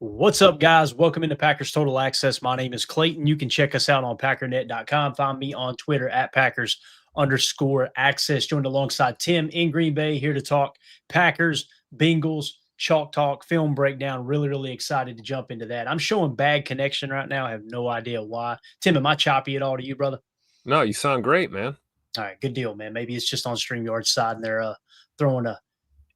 What's up, guys? Welcome into Packers Total Access. My name is Clayton. You can check us out on packernet.com. Find me on Twitter at Packers_access. Joined alongside Tim in Green Bay, here to talk Packers, Bengals, Chalk Talk, film breakdown. Really excited to jump into that. I'm showing bad connection right now. I have no idea why. Tim, am I choppy at all to you, brother? No, you sound great, man. All right, good deal, man. Maybe it's just on StreamYard's side and they're throwing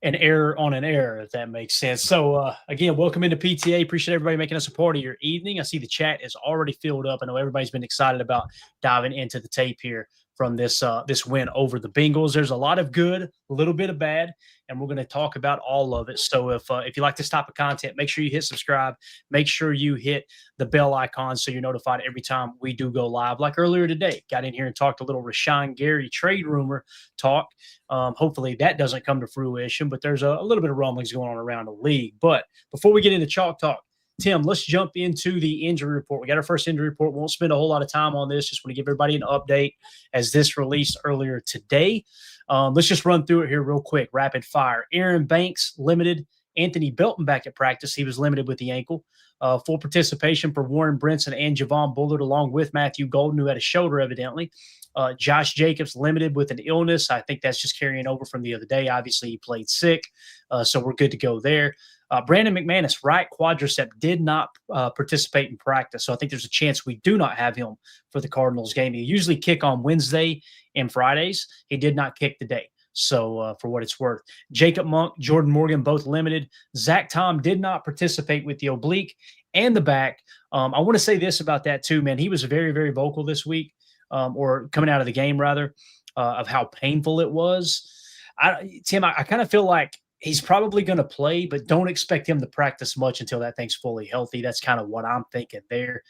an error on an error, if that makes sense. So, again, welcome into PTA. Appreciate everybody making us a part of your evening. I see the chat is already filled up. I know everybody's been excited about diving into the tape here from this win over the Bengals. There's a lot of good, a little bit of bad, and we're going to talk about all of it. So if you like this type of content, make sure you hit subscribe. Make sure you hit the bell icon so you're notified every time we do go live. Like earlier today, got in here and talked a little Rashawn Gary trade rumor talk. Hopefully that doesn't come to fruition, but there's a little bit of rumblings going on around the league. But before we get into Chalk Talk, Tim, let's jump into the injury report. We got our first injury report. We won't spend a whole lot of time on this. Just want to give everybody an update as this released earlier today. Let's just run through it here real quick, rapid fire. Aaron Banks, limited. Anthony Belton back at practice. He was limited with the ankle. Full participation for Warren Brinson and Javon Bullard, along with Matthew Golden, who had a shoulder evidently. Josh Jacobs limited with an illness. I think that's just carrying over from the other day. Obviously, he played sick, so we're good to go there. Brandon McManus, right quadricep, did not participate in practice, so I think there's a chance we do not have him for the Cardinals game. He usually kick on Wednesday and Fridays. He did not kick today. So for what it's worth, Jacob Monk, Jordan Morgan, both limited. Zach Tom did not participate with the oblique and the back. I want to say this about that too, man. He was very vocal this week, or coming out of the game rather, of how painful it was. Tim, I kind of feel like he's probably going to play, but don't expect him to practice much until that thing's fully healthy. That's kind of what I'm thinking there.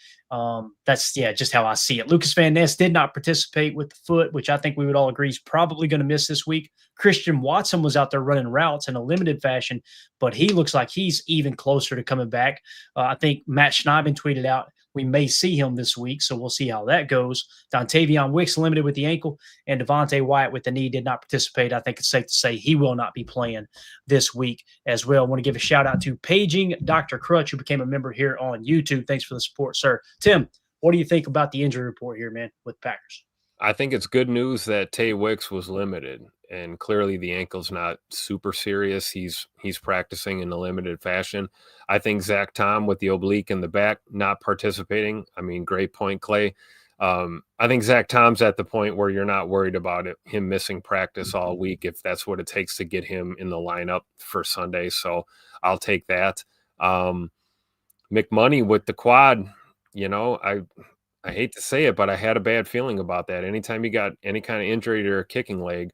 That's just how I see it. Lucas Van Ness did not participate with the foot, which I think we would all agree is probably going to miss this week. Christian Watson was out there running routes in a limited fashion, but he looks like he's even closer to coming back. I think Matt Schneiden tweeted out, we may see him this week, so we'll see how that goes. Dontavion Wicks limited with the ankle, and Devontae Wyatt with the knee did not participate. I think it's safe to say he will not be playing this week as well. I want to give a shout-out to Paging Dr. Crutch, who became a member here on YouTube. Thanks for the support, sir. Tim, what do you think about the injury report here, man, with Packers? I think it's good news that Tay Wicks was limited, and clearly the ankle's not super serious. He's practicing in a limited fashion. I think Zach Tom with the oblique in the back not participating. I mean, great point, Clay. I think Zach Tom's at the point where you're not worried about him missing practice all week if that's what it takes to get him in the lineup for Sunday. So I'll take that. McMoney with the quad, I hate to say it, but I had a bad feeling about that. Anytime you got any kind of injury to your kicking leg,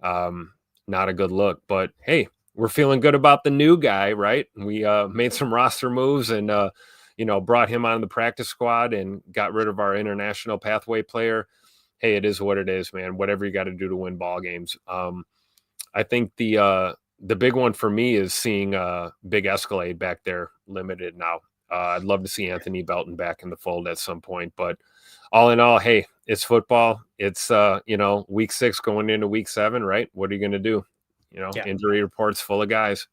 not a good look. But hey, we're feeling good about the new guy, right? We made some roster moves and brought him on the practice squad and got rid of our international pathway player. Hey, it is what it is, man. Whatever you got to do to win ball games. I think the big one for me is seeing Big Escalade back there limited now. I'd love to see Anthony Belton back in the fold at some point, but all in all, hey, it's football. It's, week 6 going into week 7, right? What are you going to do? Injury reports full of guys.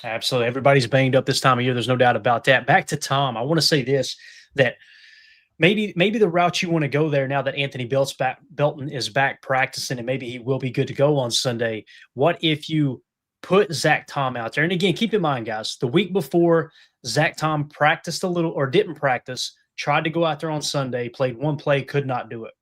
Absolutely. Everybody's banged up this time of year. There's no doubt about that. Back to Tom. I want to say this, that maybe the route you want to go there now that Anthony Belton is back practicing and maybe he will be good to go on Sunday. What if you put Zach Tom out there? And again, keep in mind, guys, the week before Zach Tom practiced a little or didn't practice, tried to go out there on Sunday, played one play, could not do it.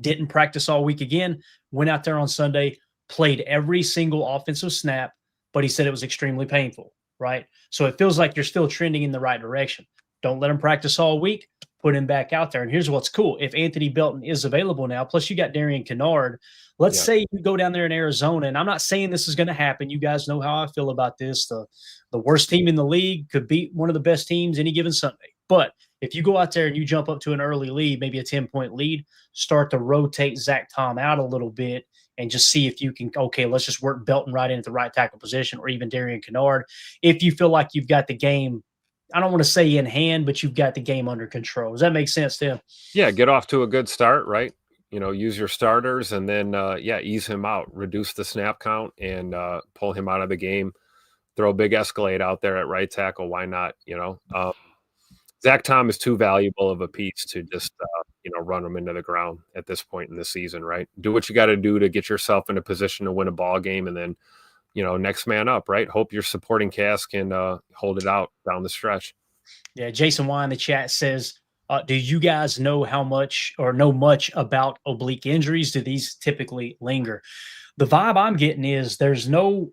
Didn't practice all week again, went out there on Sunday, played every single offensive snap, but he said it was extremely painful, right? So it feels like you're still trending in the right direction. Don't let him practice all week. Put him back out there. And here's what's cool. If Anthony Belton is available now, plus you got Darian Kennard, let's say you go down there in Arizona, and I'm not saying this is going to happen. You guys know how I feel about this. The worst team in the league could beat one of the best teams any given Sunday. But if you go out there and you jump up to an early lead, maybe a 10-point lead, start to rotate Zach Tom out a little bit and just see if you can, okay, let's just work Belton right in at the right tackle position, or even Darian Kennard. If you feel like you've got the game, I don't want to say in hand, but you've got the game under control. Does that make sense, Tim? Yeah, get off to a good start, right? Use your starters and then, ease him out, reduce the snap count and pull him out of the game throw a big Escalade out there at right tackle. Why not? Zach Tom is too valuable of a piece to just run him into the ground at this point in the season, right? Do what you got to do to get yourself in a position to win a ball game, and then next man up, right? Hope your supporting cast can hold it out down the stretch. Yeah, Jason Y in the chat says, do you guys know know much about oblique injuries? Do these typically linger? The vibe I'm getting is there's no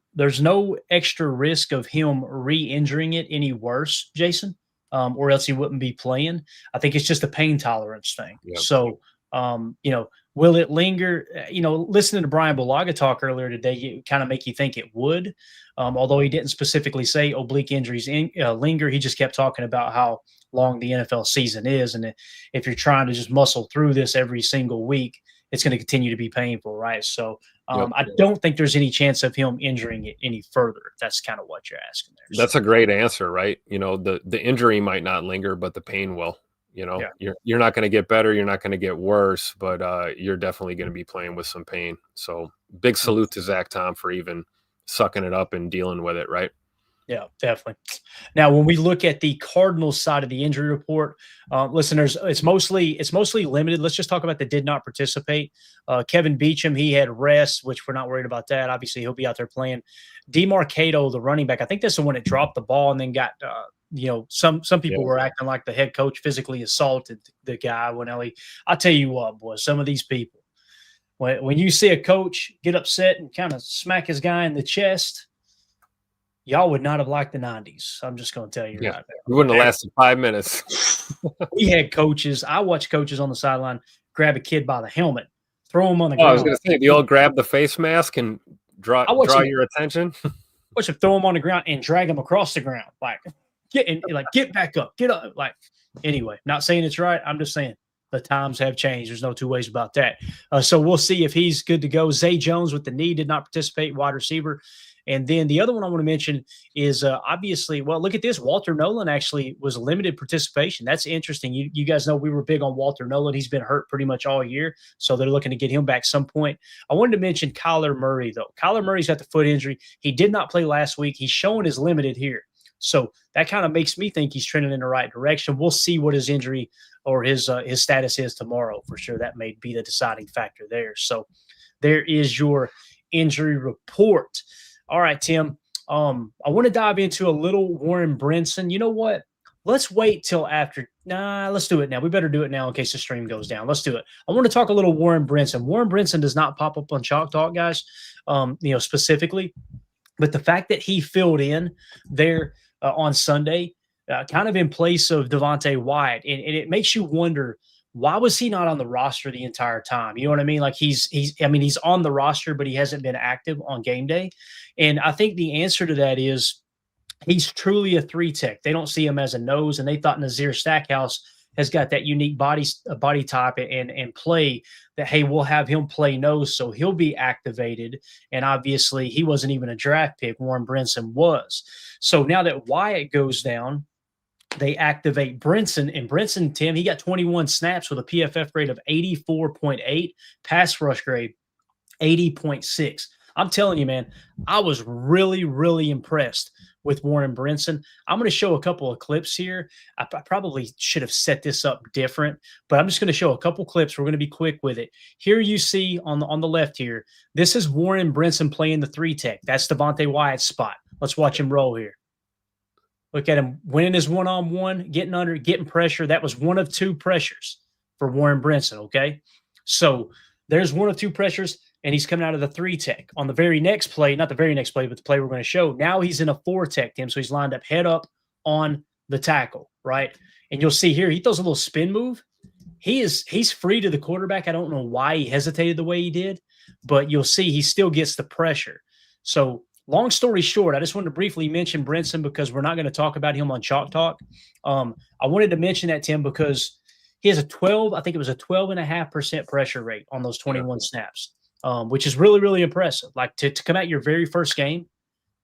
extra risk of him re-injuring it any worse, Jason, or else he wouldn't be playing. I think it's just a pain tolerance thing. Yep. So, will it linger? Listening to Brian Bulaga talk earlier today, it kind of make you think it would. Although he didn't specifically say oblique injuries linger, he just kept talking about how long the NFL season is, and if you're trying to just muscle through this every single week, it's going to continue to be painful, right? So I don't think there's any chance of him injuring it any further. If that's kind of what you're asking there. That's a great answer, right? The injury might not linger, but the pain will. You're not going to get better, you're not going to get worse, but you're definitely going to be playing with some pain. So big salute to Zach Tom for even sucking it up and dealing with it, right? Yeah, definitely. Now, when we look at the Cardinals side of the injury report, listeners, it's mostly limited. Let's just talk about the did not participate. Kevin Beacham, he had rest, which we're not worried about that. Obviously, he'll be out there playing. DeMarcado, the running back, I think that's the one that dropped the ball and then got some people were acting like the head coach physically assaulted the guy. I tell you what, boy, some of these people, when you see a coach get upset and kind of smack his guy in the chest, y'all would not have liked the 90s. I'm just going to tell you right now. We wouldn't have lasted 5 minutes. We had coaches. I watched coaches on the sideline grab a kid by the helmet, throw him on the ground. I was going to say, the old grab the face mask and draw your attention. Watch him throw him on the ground and drag him across the ground. Get back up. Get up. Anyway, not saying it's right. I'm just saying the times have changed. There's no two ways about that. So we'll see if he's good to go. Zay Jones with the knee did not participate, wide receiver. And then the other one I want to mention is obviously, well, look at this. Walter Nolan actually was limited participation. That's interesting. You guys know we were big on Walter Nolan. He's been hurt pretty much all year, so they're looking to get him back some point. I wanted to mention Kyler Murray, though. Kyler Murray's got the foot injury. He did not play last week. He's showing as limited here. So that kind of makes me think he's trending in the right direction. We'll see what his injury or his status is tomorrow for sure. That may be the deciding factor there. So there is your injury report. All right, Tim. I want to dive into a little Warren Brinson. You know what? Let's wait till after. Let's do it now. We better do it now in case the stream goes down. Let's do it. I want to talk a little Warren Brinson. Warren Brinson does not pop up on Chalk Talk, guys, specifically. But the fact that he filled in there on Sunday, kind of in place of Devontae Wyatt, and it makes you wonder, why was he not on the roster the entire time? You know what I mean? Like he's on the roster, but he hasn't been active on game day. And I think the answer to that is he's truly a 3-tech. They don't see him as a nose, and they thought Nazir Stackhouse has got that unique body type and play that, hey, we'll have him play nose, so he'll be activated. And obviously he wasn't even a draft pick. Warren Brinson was. So now that Wyatt goes down, they activate Brinson, and Brinson, Tim, he got 21 snaps with a PFF grade of 84.8, pass rush grade 80.6. I'm telling you, man, I was really, really impressed with Warren Brinson. I'm going to show a couple of clips here. I probably should have set this up different, but I'm just going to show a couple clips. We're going to be quick with it. Here you see on the left here, this is Warren Brinson playing the 3-tech. That's Devontae Wyatt's spot. Let's watch him roll here. Look at him winning his one-on-one, getting under, getting pressure. That was one of 2 pressures for Warren Brinson, okay? So there's one of 2 pressures, and he's coming out of the 3-tech. On the very next play, not the very next play, but the play we're going to show, now he's in a 4-tech, Tim, so he's lined up head up on the tackle, right? And you'll see here, he throws a little spin move. He's free to the quarterback. I don't know why he hesitated the way he did, but you'll see he still gets the pressure. So long story short, I just wanted to briefly mention Brinson because we're not going to talk about him on Chalk Talk. I wanted to mention that, Tim, because he has a 12.5% pressure rate on those 21 snaps, which is really, really impressive. Like to come out your very first game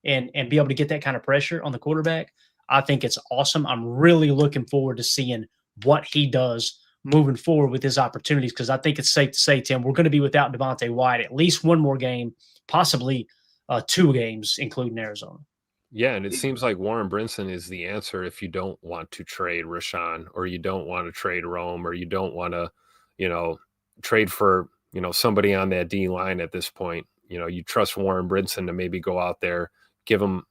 and be able to get that kind of pressure on the quarterback, I think it's awesome. I'm really looking forward to seeing what he does moving forward with his opportunities, because I think it's safe to say, Tim, we're going to be without Devontae Wyatt at least one more game, possibly 2 games, including Arizona. Yeah, and it seems like Warren Brinson is the answer if you don't want to trade Rashawn, or you don't want to trade Rome, or you don't want to, you know, trade for, somebody on that D line at this point. You trust Warren Brinson to maybe go out there, give him,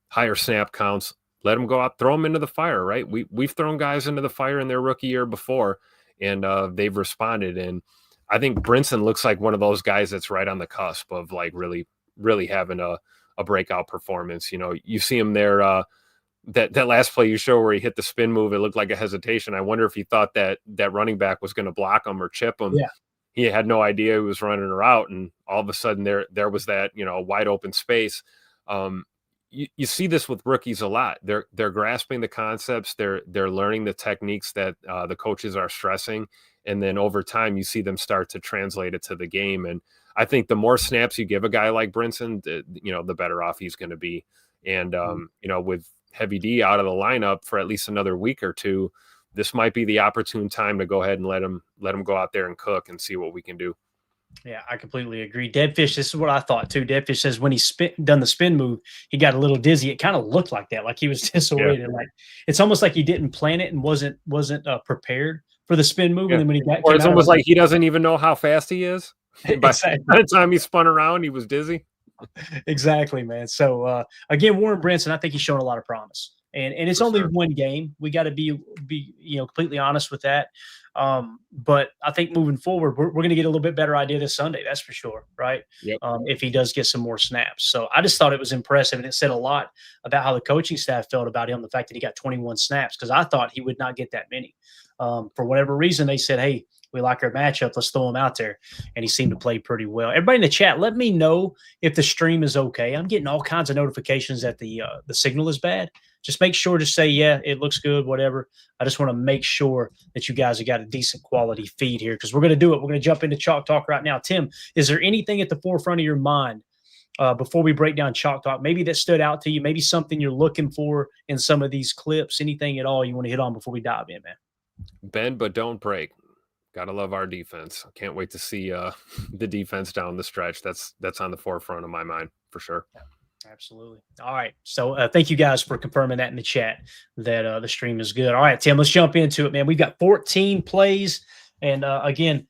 higher snap counts, let him go out, throw him into the fire, right? We've thrown guys into the fire in their rookie year before, and they've responded. And I think Brinson looks like one of those guys that's right on the cusp of like really, really having a breakout performance. You see him there. That last play you show where he hit the spin move, it looked like a hesitation. I wonder if he thought that running back was going to block him or chip him. Yeah. He had no idea he was running her out, and all of a sudden there was that wide open space. You see this with rookies a lot. They're grasping the concepts. They're learning the techniques that the coaches are stressing, and then over time you see them start to translate it to the game. And I think the more snaps you give a guy like Brinson, the better off he's going to be. And with Heavy D out of the lineup for at least another week or two, this might be the opportune time to go ahead and let him go out there and cook and see what we can do. Yeah, I completely agree. Deadfish, this is what I thought too. Deadfish says when he done the spin move, he got a little dizzy. It kind of looked like that, like he was disoriented. Yeah. Like it's almost like he didn't plan it and wasn't prepared for the spin move. Yeah. And then when he got, or it's almost like he doesn't even know how fast he is. Exactly. By the time he spun around, he was dizzy. Exactly, man. So again, Warren Brinson, I think he's shown a lot of promise. And it's only one game. We got to be completely honest with that. But I think moving forward, we're going to get a little bit better idea this Sunday. That's for sure, right? Yep. If he does get some more snaps. So I just thought it was impressive, and it said a lot about how the coaching staff felt about him, the fact that he got 21 snaps, because I thought he would not get that many. For whatever reason, they said, hey, we like our matchup. Let's throw him out there. And he seemed to play pretty well. Everybody in the chat, let me know if the stream is okay. I'm getting all kinds of notifications that the signal is bad. Just make sure to say, yeah, it looks good, whatever. I just want to make sure that you guys have got a decent quality feed here, because we're going to do it. We're going to jump into Chalk Talk right now. Tim, is there anything at the forefront of your mind before we break down Chalk Talk, maybe that stood out to you, maybe something you're looking for in some of these clips, anything at all you want to hit on before we dive in, man? Bend but don't break. Gotta love our defense. Can't wait to see the defense down the stretch. That's on the forefront of my mind for sure. Yeah, absolutely. All right. So thank you guys for confirming that in the chat that the stream is good. All right, Tim, let's jump into it, man. We've got 14 plays. And again,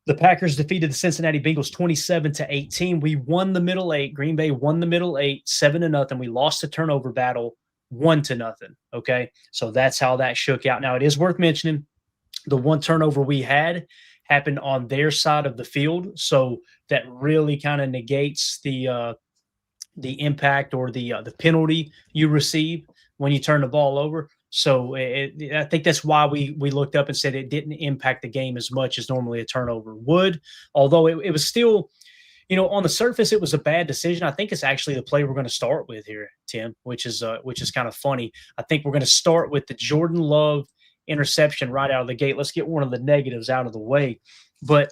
the Packers defeated the Cincinnati Bengals 27-18. We won the middle eight. Green Bay won the middle eight, 7-0. We lost the turnover battle 1-0. Okay. So that's how that shook out. Now it is worth mentioning, the one turnover we had happened on their side of the field, so that really kind of negates the impact or the penalty you receive when you turn the ball over. So I think that's why we looked up and said it didn't impact the game as much as normally a turnover would. Although it was still, on the surface, it was a bad decision. I think it's actually the play we're going to start with here, Tim, which is kind of funny. I think we're going to start with the Jordan Love interception right out of the gate. Let's get one of the negatives out of the way. But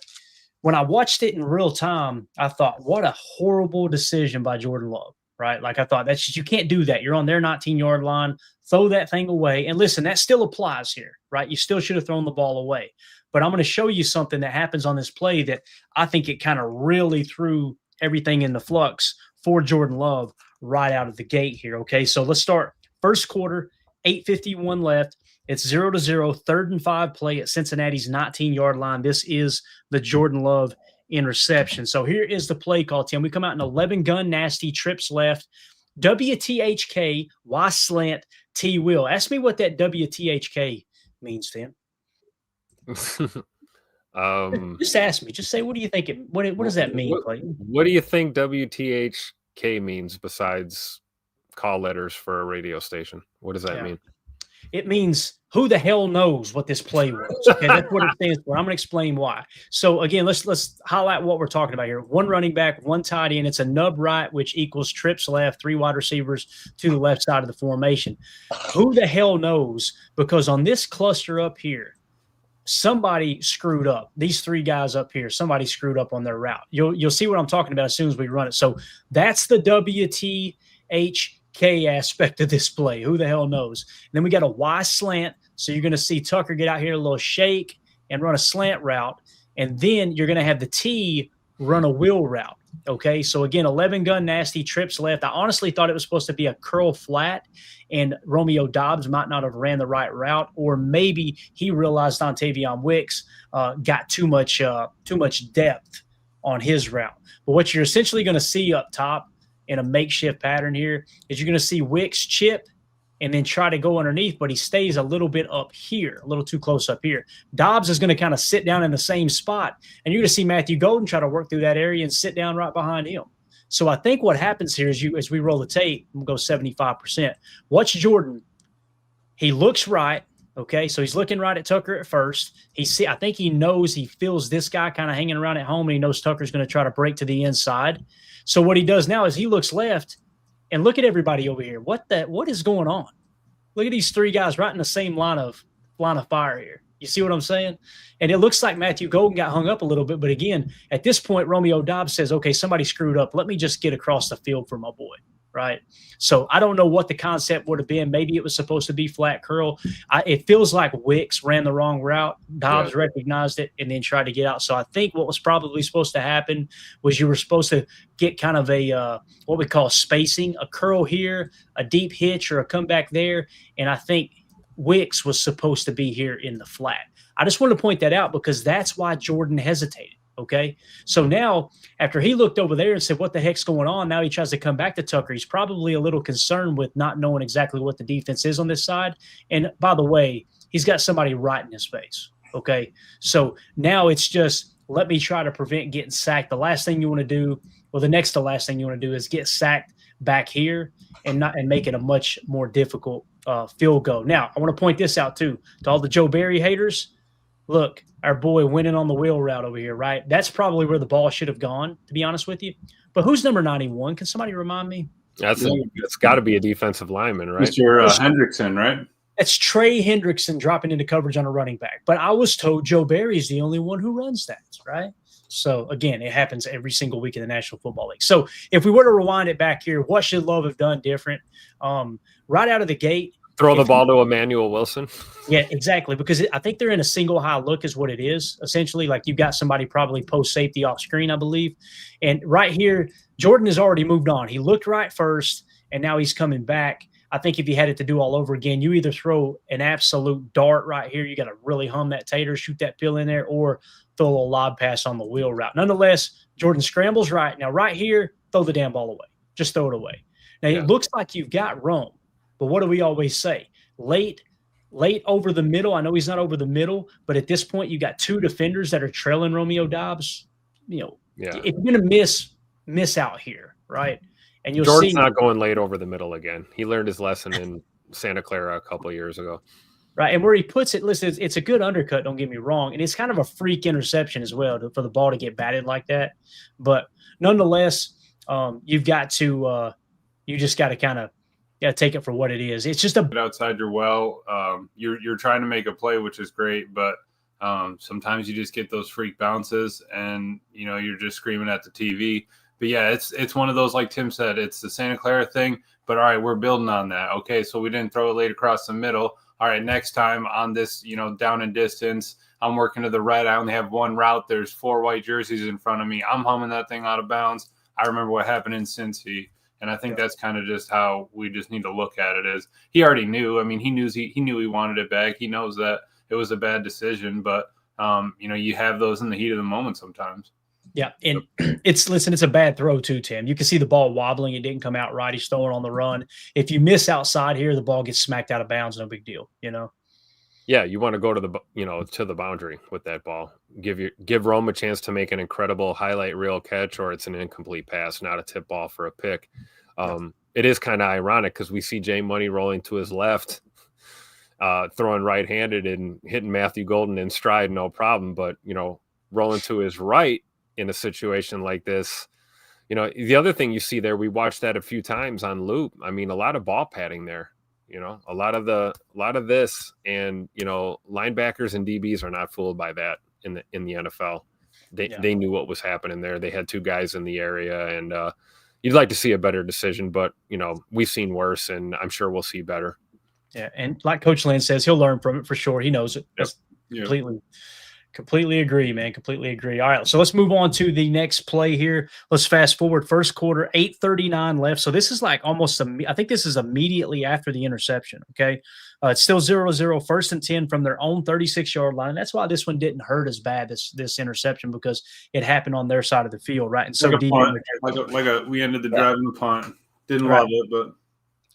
when I watched it in real time, I thought, what a horrible decision by Jordan Love, right? Like I thought, you can't do that. You're on their 19-yard line. Throw that thing away. And listen, that still applies here, right? You still should have thrown the ball away. But I'm going to show you something that happens on this play that I think it kind of really threw everything in the flux for Jordan Love right out of the gate here, okay? So let's start first quarter, 8:51 left. It's 0-0, 3rd and 5 play at Cincinnati's 19-yard line. This is the Jordan Love interception. So here is the play call, Tim. We come out in 11 gun nasty, trips left, WTHK, Y slant, T will. Ask me what that WTHK means, Tim. Just ask me. Just say, what do you think? What does that mean, Clayton? What do you think WTHK means besides call letters for a radio station? What does that mean? It means who the hell knows what this play was. Okay, that's what it stands for. I'm going to explain why. So again, let's highlight what we're talking about here. One running back, one tight end. It's a nub right, which equals trips left, 3 wide receivers to the left side of the formation. Who the hell knows? Because on this cluster up here, somebody screwed up. These 3 guys up here, somebody screwed up on their route. You'll see what I'm talking about as soon as we run it. So that's the WTHK aspect of this play. Who the hell knows? And then we got a Y slant. So you're going to see Tucker get out here a little shake and run a slant route. And then you're going to have the T run a wheel route. Okay, so again, 11 gun nasty trips left. I honestly thought it was supposed to be a curl flat, and Romeo Doubs might not have ran the right route, or maybe he realized Dontavion Wicks got too much depth on his route. But what you're essentially going to see up top in a makeshift pattern here is you're going to see Wicks chip and then try to go underneath, but he stays a little bit up here, a little too close up here. Dobbs is going to kind of sit down in the same spot, and you're going to see Matthew Golden try to work through that area and sit down right behind him. So I think what happens here is as we roll the tape, we'll go 75%. Watch Jordan. He looks right. Okay, so he's looking right at Tucker at first. I think he feels this guy kind of hanging around at home, and he knows Tucker's going to try to break to the inside. So what he does now is he looks left, and look at everybody over here. What is going on? Look at these three guys right in the same line of fire here. You see what I'm saying? And it looks like Matthew Golden got hung up a little bit. But again, at this point, Romeo Doubs says, okay, somebody screwed up. Let me just get across the field for my boy, right? So I don't know what the concept would have been. Maybe it was supposed to be flat curl. It feels like Wicks ran the wrong route. Dobbs recognized it and then tried to get out. So I think what was probably supposed to happen was you were supposed to get kind of a what we call spacing, a curl here, a deep hitch, or a comeback there. And I think Wicks was supposed to be here in the flat. I just want to point that out because that's why Jordan hesitated. Okay. So now after he looked over there and said, what the heck's going on? Now he tries to come back to Tucker. He's probably a little concerned with not knowing exactly what the defense is on this side. And by the way, he's got somebody right in his face. Okay. So now it's just, let me try to prevent getting sacked. The last thing you want to do, well, the next to last thing you want to do is get sacked back here and make it a much more difficult field goal. Now, I want to point this out too, to all the Joe Barry haters. Look, our boy winning on the wheel route over here, right? That's probably where the ball should have gone, to be honest with you. But who's number 91? Can somebody remind me? It's got to be a defensive lineman, right? Mr. Hendrickson, right? That's Trey Hendrickson dropping into coverage on a running back. But I was told Joe Barry is the only one who runs that, right? So, again, it happens every single week in the National Football League. So, if we were to rewind it back here, what should Love have done different? Right out of the gate, throw the ball to Emmanuel Wilson. Yeah, exactly. Because I think they're in a single high look is what it is. Essentially, like you've got somebody probably post safety off screen, I believe. And right here, Jordan has already moved on. He looked right first, and now he's coming back. I think if you had it to do all over again, you either throw an absolute dart right here. You got to really hum that tater, shoot that pill in there, or throw a little lob pass on the wheel route. Nonetheless, Jordan scrambles right. Now, right here, throw the damn ball away. Just throw it away. Now, It looks like you've got Rome. But what do we always say? Late over the middle. I know he's not over the middle, but at this point, you got two defenders that are trailing Romeo Doubs. If you're going to miss out here, right? And you'll Jordan's see not going late over the middle again. He learned his lesson in Santa Clara a couple of years ago. Right, and where he puts it, listen, it's a good undercut, don't get me wrong, and it's kind of a freak interception as well for the ball to get batted like that. But nonetheless, you've got to you just got to kind of take it for what it is. It's just outside your well. You're trying to make a play, which is great, but sometimes you just get those freak bounces, and you're just screaming at the TV. But yeah, it's one of those, like Tim said, it's the Santa Clara thing. But all right, we're building on that. Okay, so we didn't throw it late across the middle. All right, next time on this, down in distance, I'm working to the right. I only have one route. There's 4 white jerseys in front of me. I'm humming that thing out of bounds. I remember what happened in Cincy. And I think that's kind of just how we just need to look at it. Is he already knew? I mean, he knew he wanted it back. He knows that it was a bad decision, but you have those in the heat of the moment sometimes. Yeah, and it's a bad throw too, Tim. You can see the ball wobbling. It didn't come out right. He's throwing on the run. If you miss outside here, the ball gets smacked out of bounds. No big deal, Yeah, you want to go to the boundary with that ball. Give Rome a chance to make an incredible highlight reel catch, or it's an incomplete pass, not a tip ball for a pick. It is kind of ironic because we see Jay Money rolling to his left, throwing right-handed and hitting Matthew Golden in stride, no problem. But rolling to his right in a situation like this, the other thing you see there, we watched that a few times on loop. I mean, a lot of ball padding there. A lot of this, and linebackers and DBs are not fooled by that in the NFL. They knew what was happening there. They had 2 guys in the area, and you'd like to see a better decision, but we've seen worse, and I'm sure we'll see better. Yeah, and like Coach Lynn says, he'll learn from it for sure. He knows it. That's completely Completely agree, man. Completely agree. All right, so let's move on to the next play here. Let's fast forward. First quarter, 8:39 left. So this is like almost, I think this is immediately after the interception, okay? It's still 0-0, first and 10 from their own 36-yard line. That's why this one didn't hurt as bad, this interception, because it happened on their side of the field, right? And so like a deep. punt, we ended the drive in the punt. Didn't love it, but.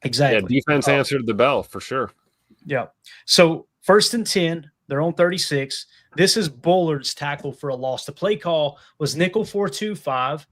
Exactly. Yeah, defense answered the bell for sure. Yeah. So first and 10, they're on 36. This is Bullard's tackle for a loss. The play call was nickel 4-2-5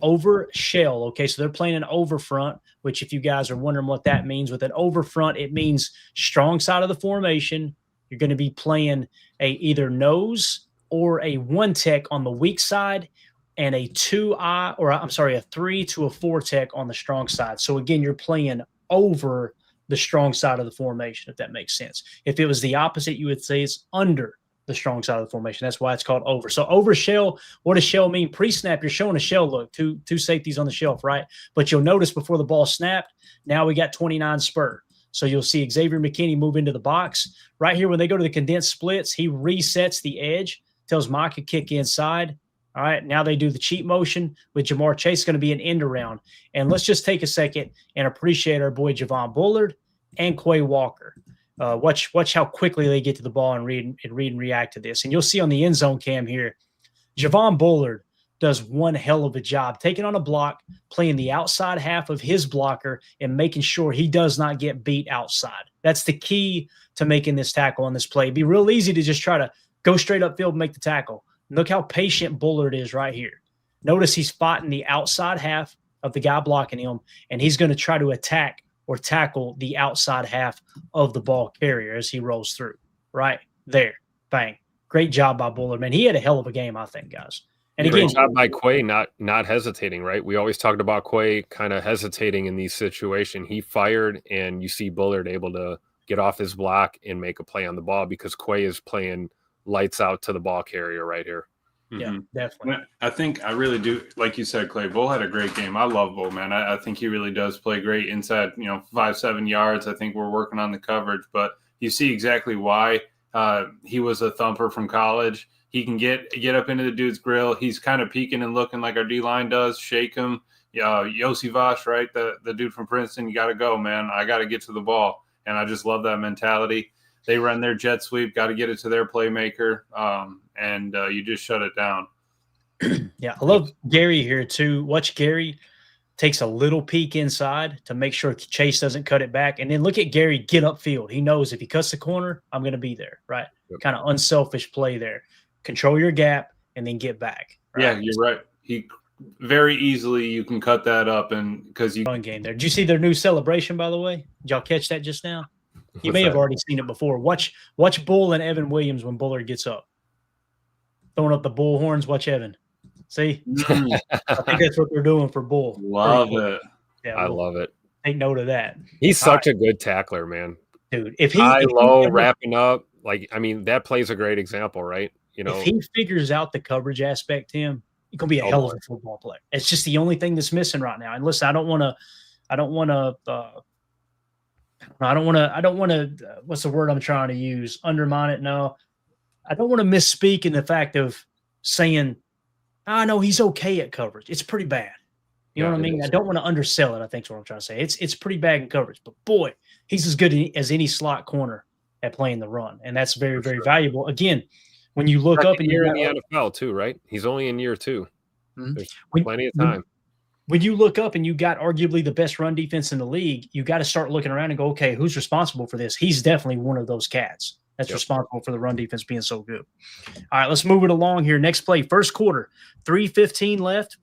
over shell. Okay, so they're playing an over front, which if you guys are wondering what that means, with an over front, it means strong side of the formation. You're going to be playing a either nose or a one tech on the weak side, and a 3 to a 4 tech on the strong side. So again, you're playing over the strong side of the formation, if that makes sense. If it was the opposite, you would say it's under the strong side of the formation. That's why it's called over. So over shell, what does shell mean? Pre-snap, you're showing a shell look, two safeties on the shelf, right? But you'll notice before the ball snapped, now we got 29 spur. So you'll see Xavier McKinney move into the box. Right here, when they go to the condensed splits, he resets the edge, tells Mike to kick inside. All right, now they do the cheat motion with Jamar Chase, going to be an end around. And let's just take a second and appreciate our boy Javon Bullard and Quay Walker. Watch how quickly they get to the ball and read and react to this. And you'll see on the end zone cam here, Javon Bullard does one hell of a job taking on a block, playing the outside half of his blocker, and making sure he does not get beat outside. That's the key to making this tackle on this play. It'd be real easy to just try to go straight upfield and make the tackle. Look how patient Bullard is right here. Notice he's spotting the outside half of the guy blocking him, and he's going to try to attack or tackle the outside half of the ball carrier as he rolls through. Right there. Bang. Great job by Bullard, man. He had a hell of a game, I think, guys. And Great again, job by Quay not hesitating, right? We always talked about Quay kind of hesitating in these situations. He fired, and you see Bullard able to get off his block and make a play on the ball because Quay is playing lights out to the ball carrier right here. Yeah, definitely. I think I really do. Like you said, Clay, Bull had a great game. I love Bull, man. I think he really does play great inside, 5-7 yards. I think we're working on the coverage, but you see exactly why he was a thumper from college. He can get up into the dude's grill. He's kind of peeking and looking like our D-line does. Shake him. Yossi Vosh, right? The dude from Princeton, you got to go, man. I got to get to the ball. And I just love that mentality. They run their jet sweep, got to get it to their playmaker, and you just shut it down. Yeah, I love Gary here too. Watch Gary takes a little peek inside to make sure Chase doesn't cut it back. And then look at Gary get upfield. He knows if he cuts the corner, I'm going to be there, right? Yep. Kind of unselfish play there. Control your gap and then get back. Right? Yeah, you're right. He very easily you can cut that up, and because you run game there. Did you see their new celebration, by the way? Did y'all catch that just now? You may have already seen it before. Watch Bull and Evan Williams when Bullard gets up. Throwing up the bull horns. Watch Evan. See? I think that's what they're doing for Bull. Love it. Yeah, I love it. Take note of that. He's such a good tackler, man. Dude, wrapping up. That play's a great example, right? If he figures out the coverage aspect, Tim, he's going to be a hell of a football player. It's just the only thing that's missing right now. And listen, I don't want to, what's the word I'm trying to use? Undermine it. No, I don't want to misspeak in the fact of saying, I know he's okay at coverage. It's pretty bad. You know what I mean? I don't want to undersell it. I think is what I'm trying to say. It's pretty bad in coverage, but boy, he's as good as any slot corner at playing the run. And that's very, very valuable. Again, when you look up and you're in the NFL too, right? He's only in year 2. Mm-hmm. There's plenty of time. When you look up and you got arguably the best run defense in the league, you got to start looking around and go, okay, who's responsible for this? He's definitely one of those cats that's responsible for the run defense being so good. All right, let's move it along here. Next play, first quarter, 3:15 left,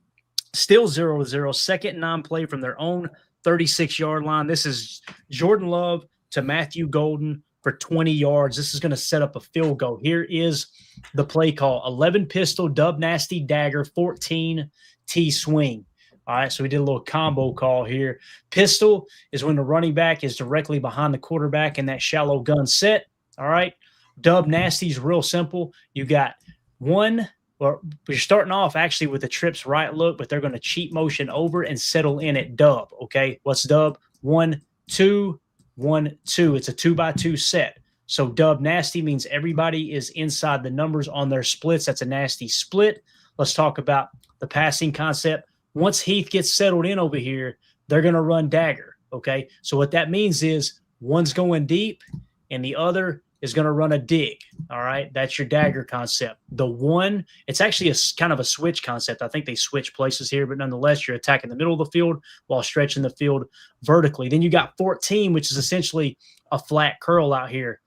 still 0-0, second and 9 play from their own 36-yard line. This is Jordan Love to Matthew Golden for 20 yards. This is going to set up a field goal. Here is the play call: 11 pistol, dub nasty dagger, 14 T swing. All right, so we did a little combo call here. Pistol is when the running back is directly behind the quarterback in that shallow gun set. All right, dub nasty is real simple. You got one, or you're starting off actually with the trips right look, but they're going to cheat motion over and settle in at dub. Okay, what's dub? 1, 2, 1, 2. It's a 2x2 set. So dub nasty means everybody is inside the numbers on their splits. That's a nasty split. Let's talk about the passing concept. Once Heath gets settled in over here, they're going to run dagger. Okay. So what that means is one's going deep and the other is going to run a dig. All right. That's your dagger concept. The one, it's actually a kind of a switch concept. I think they switch places here, but nonetheless, you're attacking the middle of the field while stretching the field vertically. Then you got 14, which is essentially a flat curl out here.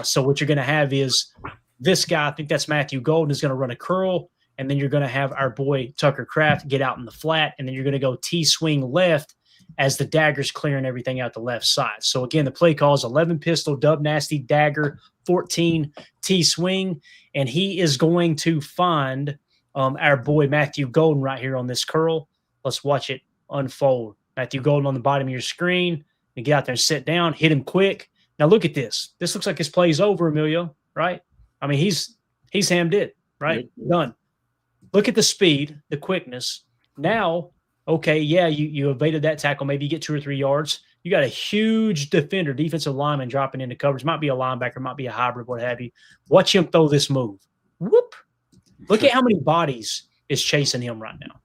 So what you're going to have is this guy, I think that's Matthew Golden, is going to run a curl. And then you're going to have our boy Tucker Kraft get out in the flat. And then you're going to go T-swing left as the dagger's clearing everything out the left side. So again, the play call is 11 pistol, dub nasty, dagger, 14 T-swing. And he is going to find our boy Matthew Golden right here on this curl. Let's watch it unfold. Matthew Golden on the bottom of your screen. You get out there and sit down, hit him quick. Now look at this. This looks like his play's over, Emilio, right? I mean, he's hammed it, right? Done. Look at the speed, the quickness. Now, okay, yeah, you evaded that tackle. Maybe you get 2 or 3 yards. You got a huge defender, defensive lineman dropping into coverage. Might be a linebacker, might be a hybrid, what have you. Watch him throw this move. Whoop. Look at how many bodies is chasing him right now.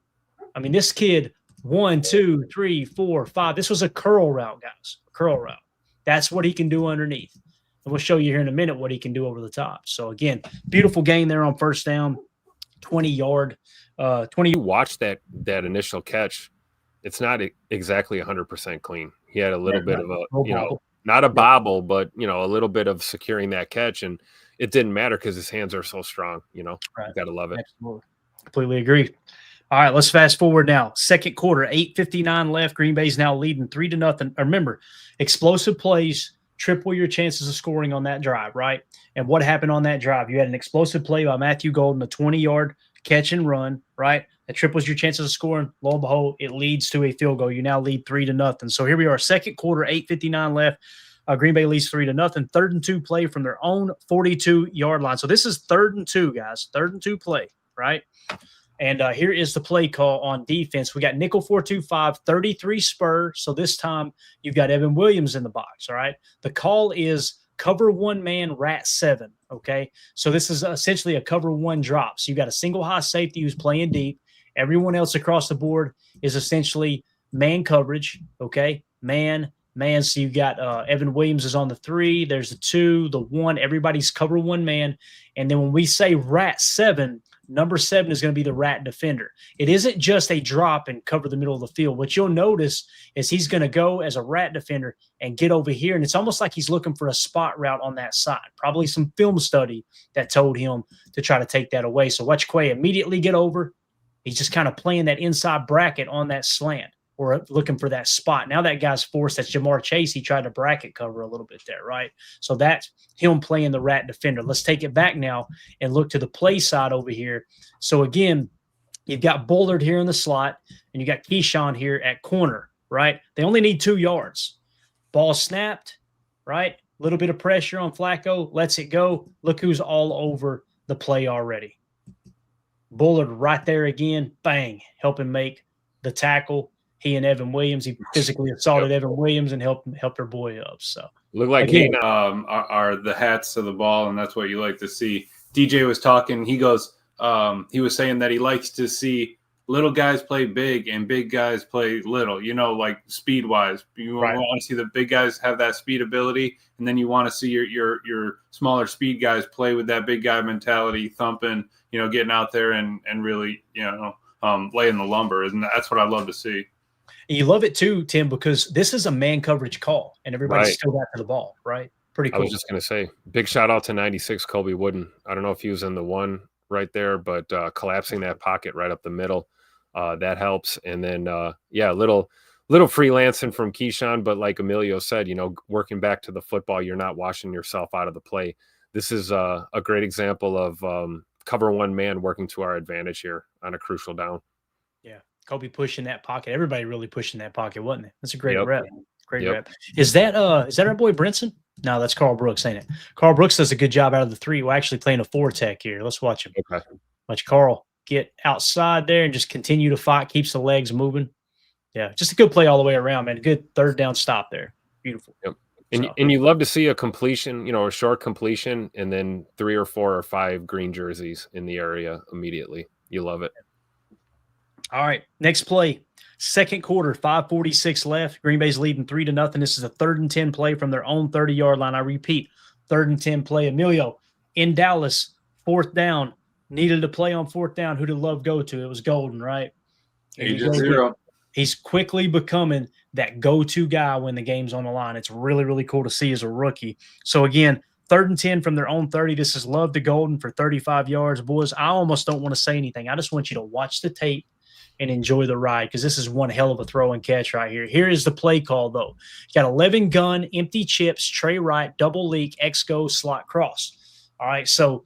I mean, this kid, 1, 2, 3, 4, 5. This was a curl route, guys. A curl route. That's what he can do underneath. And we'll show you here in a minute what he can do over the top. So, again, beautiful gain there on first down, 20-yard. 20. You watch that initial catch. It's not exactly 100% clean. He had a little bit of a, not a bobble, but, a little bit of securing that catch. And it didn't matter because his hands are so strong. You got to love it. Absolutely. Completely agree. All right, let's fast forward now. Second quarter, 8:59 left. Green Bay's now leading 3-0. Remember, explosive plays triple your chances of scoring on that drive, right? And what happened on that drive? You had an explosive play by Matthew Golden, a 20-yard catch and run, right? That triples your chances of scoring. Lo and behold, it leads to a field goal. You now lead 3-0. So here we are, second quarter, 8:59 left. Green Bay leads 3-0. 3rd and 2 play from their own 42-yard line. So this is 3rd and 2, guys. 3rd and 2 play, right? And here is the play call on defense. We got nickel 4-2-5, 33 spur. So this time you've got Evan Williams in the box, all right? The call is cover one man, rat 7, okay? So this is essentially a cover one drop. So you've got a single high safety who's playing deep. Everyone else across the board is essentially man coverage, okay? Man. So you got Evan Williams is on the 3. There's the 2, the 1. Everybody's cover one man. And then when we say rat 7, number 7 is going to be the rat defender. It isn't just a drop and cover the middle of the field. What you'll notice is he's going to go as a rat defender and get over here. And it's almost like he's looking for a spot route on that side. Probably some film study that told him to try to take that away. So watch Quay immediately get over. He's just kind of playing that inside bracket on that slant or looking for that spot. Now that guy's forced. That's Jamar Chase. He tried to bracket cover a little bit there, right? So that's him playing the rat defender. Let's take it back now and look to the play side over here. So again, you've got Bullard here in the slot, and you got Keyshawn here at corner, right? They only need 2 yards. Ball snapped, right? A little bit of pressure on Flacco. Lets it go. Look who's all over the play already. Bullard right there again. Bang. Help him make the tackle. He and Evan Williams, he physically assaulted Evan Williams and helped their boy up. So look like again, are the hats to the ball, and that's what you like to see. DJ was talking. He goes, he was saying that he likes to see little guys play big and big guys play little. Like speed wise, you want to see the big guys have that speed ability, and then you want to see your smaller speed guys play with that big guy mentality, thumping, getting out there and really, laying the lumber. And that's what I love to see. And you love it too, Tim, because this is a man coverage call, and everybody's still got to the ball, right? Pretty cool. I was just going to say, big shout out to 96 Colby Wooden. I don't know if he was in the 1 right there, but collapsing that pocket right up the middle, that helps. And then, little freelancing from Keyshawn, but like Emilio said, working back to the football, you're not washing yourself out of the play. This is a great example of cover one man working to our advantage here on a crucial down. Yeah. Kobe pushing that pocket. Everybody really pushing that pocket, wasn't it? That's a great rep. Great rep. Is that our boy Brinson? No, that's Carl Brooks, ain't it? Carl Brooks does a good job out of the 3. We're actually playing a 4 tech here. Let's watch him. Okay. Watch Carl get outside there and just continue to fight, keeps the legs moving. Yeah, just a good play all the way around, man. A good 3rd down stop there. Beautiful. Yep. And So. and you love to see a completion, a short completion, and then 3 or 4 or 5 green jerseys in the area immediately. You love it. All right, next play. Second quarter, 5:46 left. Green Bay's leading 3-0. This is a 3rd and 10 play from their own 30-yard line. I repeat, 3rd and 10 play. Emilio in Dallas, 4th down. Needed to play on 4th down. Who did Love go to? It was Golden, right? Agent Zero. He's quickly becoming that go-to guy when the game's on the line. It's really, really cool to see as a rookie. So again, 3rd and 10 from their own 30. This is Love to Golden for 35 yards. Boys, I almost don't want to say anything. I just want you to watch the tape and enjoy the ride, because this is one hell of a throw and catch right here. Here is the play call, though. You got 11 gun, empty chips, tray right, double leak, X-go, slot cross. All right, so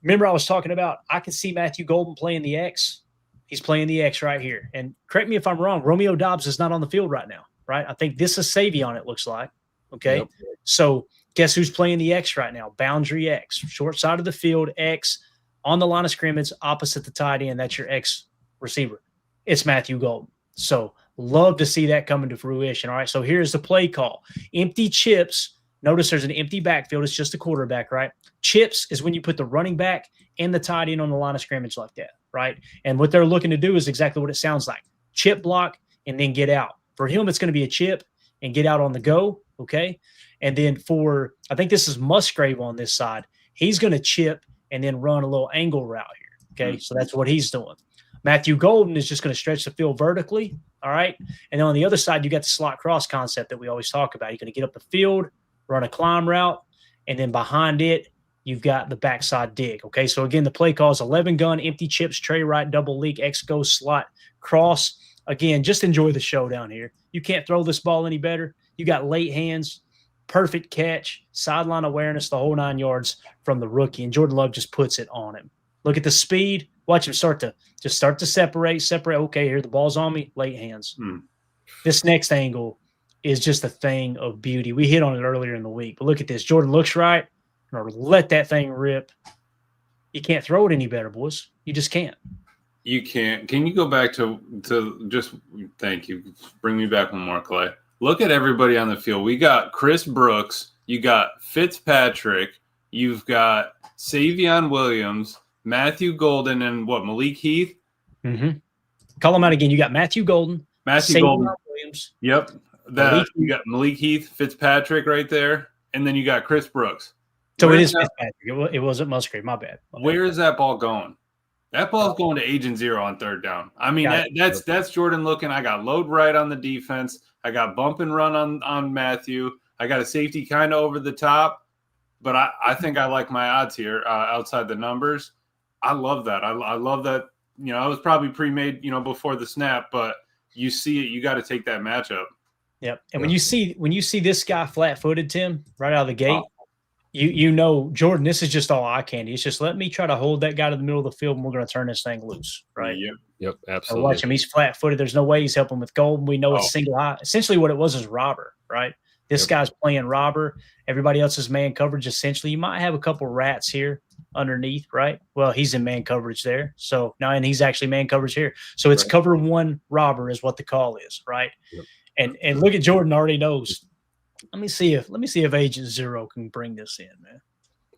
remember I was talking about I can see Matthew Golden playing the X. He's playing the X right here. And correct me if I'm wrong, Romeo Dobbs is not on the field right now, right? I think this is Savion, it looks like. Okay, Yep. So guess who's playing the X right now? Boundary X, short side of the field, X, on the line of scrimmage, opposite the tight end. That's your X receiver. It's Matthew Golden. So love to see that coming to fruition. All right, so here's the play call. Empty chips. Notice there's an empty backfield. It's just the quarterback, right? Chips is when you put the running back and the tight end on the line of scrimmage like that, right? And what they're looking to do is exactly what it sounds like. Chip block and then get out. For him, it's going to be a chip and get out on the go, okay? And then for, I think this is Musgrave on this side, he's going to chip and then run a little angle route here, okay? So that's what he's doing. Matthew Golden is just going to stretch the field vertically, all right? And then on the other side, you got the slot cross concept that we always talk about. You're going to get up the field, run a climb route, and then behind it, you've got the backside dig, okay? So, again, the play call is 11 gun, empty chips, tray right, double leak, X-go, slot, cross. Again, just enjoy the show down here. You can't throw this ball any better. You got late hands, perfect catch, sideline awareness, the whole 9 yards from the rookie, and Jordan Love just puts it on him. Look at the speed. Watch him start to separate. Okay, here the ball's on me. Late hands. This next angle is just a thing of beauty. We hit on it earlier in the week, but look at this. Jordan looks right, or let that thing rip. You can't throw it any better, boys. You just can't. You can't. Can you go back to just – thank you. Bring me back one more, Clay. Look at everybody on the field. We got Chris Brooks. You got Fitzpatrick. You've got Savion Williams, Matthew Golden, and what, Malik Heath? Mm-hmm. Call them out again. You got Matthew Golden. Golden. Williams. Yep. You got Malik Heath, Fitzpatrick right there, and then you got Chris Brooks. So it is Fitzpatrick. It wasn't Musgrave. My bad. Where is that ball going? That ball's going to Agent Zero on 3rd down. I mean, that's Jordan looking. I got load right on the defense. I got bump and run on Matthew. I got a safety kind of over the top. But I think I like my odds here outside the numbers. I love that. I love that. It was probably pre-made, before the snap, but you see it. You got to take that matchup. Yep. And when you see this guy flat-footed, Tim, right out of the gate, you know, Jordan, this is just all eye candy. It's just let me try to hold that guy to the middle of the field, and we're going to turn this thing loose, right? Yep, absolutely. So watch him. He's flat-footed. There's no way he's helping with Golden. We know it's single high. Essentially what it was is robber, right? This guy's playing robber. Everybody else is man coverage, essentially. You might have a couple rats here underneath, right? Well, he's in man coverage there. So now, and he's actually man coverage here. So it's cover one robber is what the call is, right? Yep. And look at Jordan already knows. Let me see if Agent Zero can bring this in, man.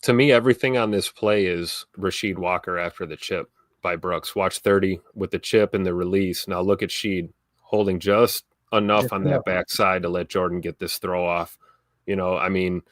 To me, everything on this play is Rasheed Walker after the chip by Brooks. Watch 30 with the chip and the release. Now look at Sheed holding just enough on that backside to let Jordan get this throw off. I mean,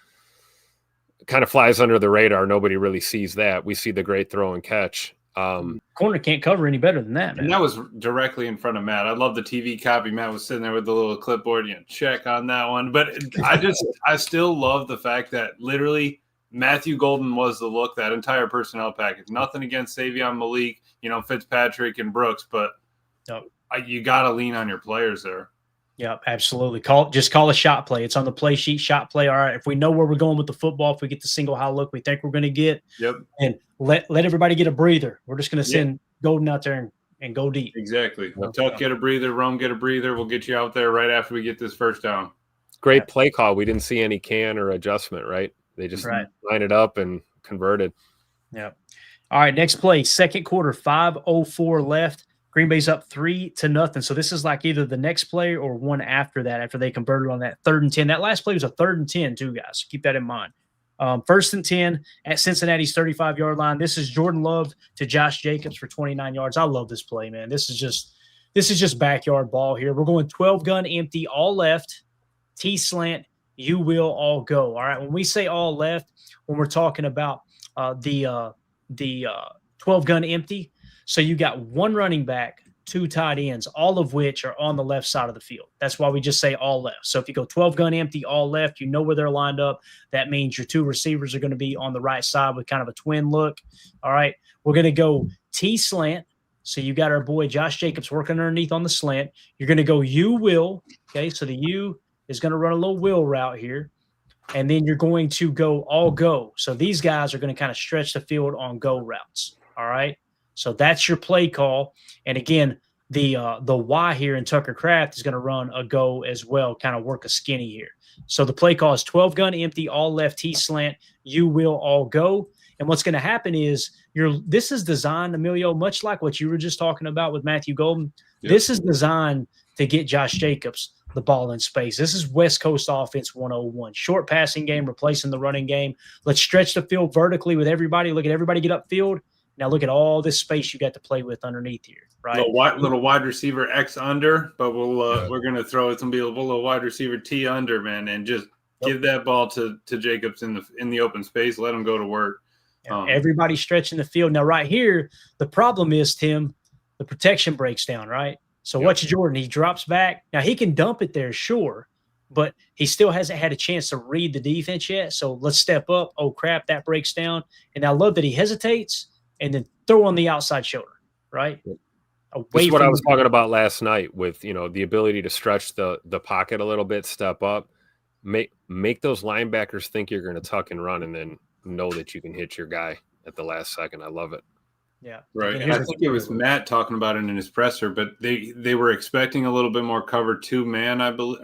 kind of flies under the radar. Nobody really sees that. We see the great throw and catch. Corner can't cover any better than that, man. And that was directly in front of Matt. I love the TV copy. Matt was sitting there with the little clipboard, check on that one. But I still love the fact that literally Matthew Golden was the look, that entire personnel package. Nothing against Savion, Malik, Fitzpatrick and Brooks, but you got to lean on your players there. Yeah, absolutely. Just call a shot play. It's on the play sheet, shot play. All right, if we know where we're going with the football, if we get the single high look we think we're going to get, and let everybody get a breather. We're just going to send Golden out there and go deep. Exactly. Tuck, get a breather. Rome, get a breather. We'll get you out there right after we get this first down. Great play call. We didn't see any can or adjustment, right? They just line it up and converted. Yeah. All right, next play, second quarter, 5:04 left. Green Bay's up 3-0. So this is like either the next play or one after that, after they converted on that 3rd and 10. That last play was a 3rd and 10 too, guys. So keep that in mind. 1st and 10 at Cincinnati's 35-yard line. This is Jordan Love to Josh Jacobs for 29 yards. I love this play, man. This is just backyard ball here. We're going 12 gun empty, all left, T slant. You will all go. All right. When we say all left, when we're talking about the 12 gun empty, so you got one running back, 2 tight ends, all of which are on the left side of the field. That's why we just say all left. So if you go 12 gun empty, all left, you know where they're lined up. That means your 2 receivers are going to be on the right side with kind of a twin look. All right. We're going to go T slant. So you got our boy Josh Jacobs working underneath on the slant. You're going to go U will. Okay. So the U is going to run a little will route here. And then you're going to go all go. So these guys are going to kind of stretch the field on go routes. All right. So that's your play call. And again, the Y here in Tucker Kraft is going to run a go as well, kind of work a skinny here. So the play call is 12 gun empty, all left T slant. You will all go. And what's going to happen is this is designed, Emilio, much like what you were just talking about with Matthew Golden. Yep. This is designed to get Josh Jacobs the ball in space. This is West Coast offense 101. Short passing game, replacing the running game. Let's stretch the field vertically with everybody. Look at everybody get upfield. Now look at all this space you got to play with underneath here, right? Little wide receiver X under, but we're going to throw it's going to be a little wide receiver T under, man, and just give that ball to Jacobs in the open space. Let him go to work. Everybody stretching the field. Now right here, the problem is, Tim, the protection breaks down, right? So watch Jordan. He drops back. Now he can dump it there, sure, but he still hasn't had a chance to read the defense yet. So let's step up. Oh, crap, that breaks down. And I love that he hesitates and then throw on the outside shoulder, right? This is what I was talking about last night with, the ability to stretch the pocket a little bit, step up, make those linebackers think you're going to tuck and run, and then know that you can hit your guy at the last second. I love it. Yeah. Right. And I think it was Matt talking about it in his presser, but they were expecting a little bit more cover 2 man, I believe,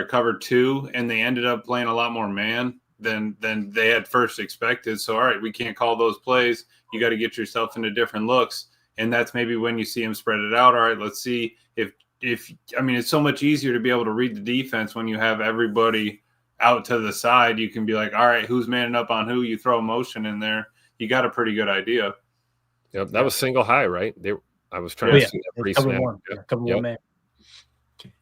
cover 2, and they ended up playing a lot more man than they had first expected. So, all right, we can't call those plays. You got to get yourself into different looks. And that's maybe when you see him spread it out. All right, let's see if it's so much easier to be able to read the defense when you have everybody out to the side. You can be like, all right, who's manning up on who? You throw a motion in there. You got a pretty good idea. Yep, that was single high, right? I was trying to see that pretty cover one. Yeah, cover one man.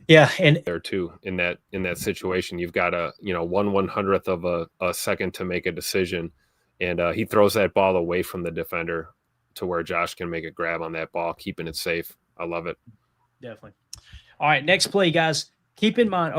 Yeah, and there too in that situation, you've got a 1/100th of a second to make a decision, and he throws that ball away from the defender to where Josh can make a grab on that ball, keeping it safe. I love it. Definitely. All right, next play, guys. Keep in mind,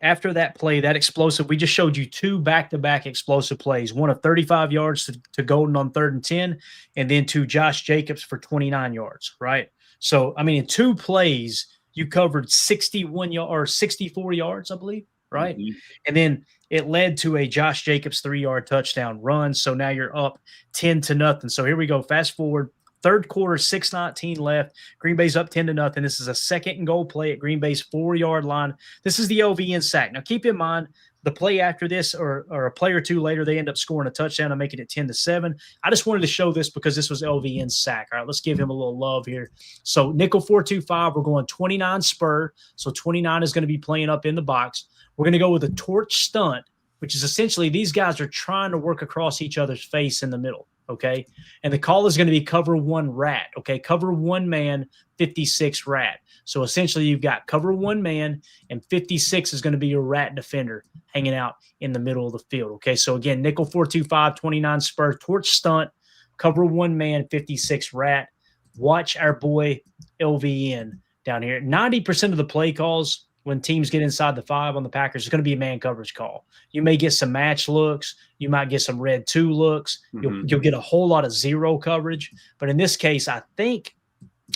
after that play, that explosive, we just showed you 2 back-to-back explosive plays, one of 35 yards to Golden on 3rd and 10, and then to Josh Jacobs for 29 yards, right? So, in 2 plays, you covered 61 or 64 yards, I believe, right? Mm-hmm. And then it led to a Josh Jacobs 3-yard touchdown run. So now you're up 10-0. So here we go. Fast forward. 3rd quarter, 6:19 left. Green Bay's up 10-0. This is a 2nd and goal play at Green Bay's 4-yard line. This is the LVN sack. Now keep in mind, the play after this or a play or 2 later, they end up scoring a touchdown and making it 10-7. I just wanted to show this because this was LVN's sack. All right, let's give him a little love here. So nickel 4-2-5, we're going 29 spur. So 29 is going to be playing up in the box. We're going to go with a torch stunt, which is essentially these guys are trying to work across each other's face in the middle. Okay. And the call is going to be cover 1 rat. Okay. Cover 1 man, 56 rat. So essentially you've got cover 1 man and 56 is going to be your rat defender hanging out in the middle of the field. Okay. So again, nickel 4-2-5, 29 spur, torch stunt, cover 1 man, 56 rat. Watch our boy LVN down here. 90% of the play calls when teams get inside the 5 on the Packers, it's going to be a man coverage call. You may get some match looks. You might get some red 2 looks. Mm-hmm. You'll get a whole lot of 0 coverage. But in this case, I think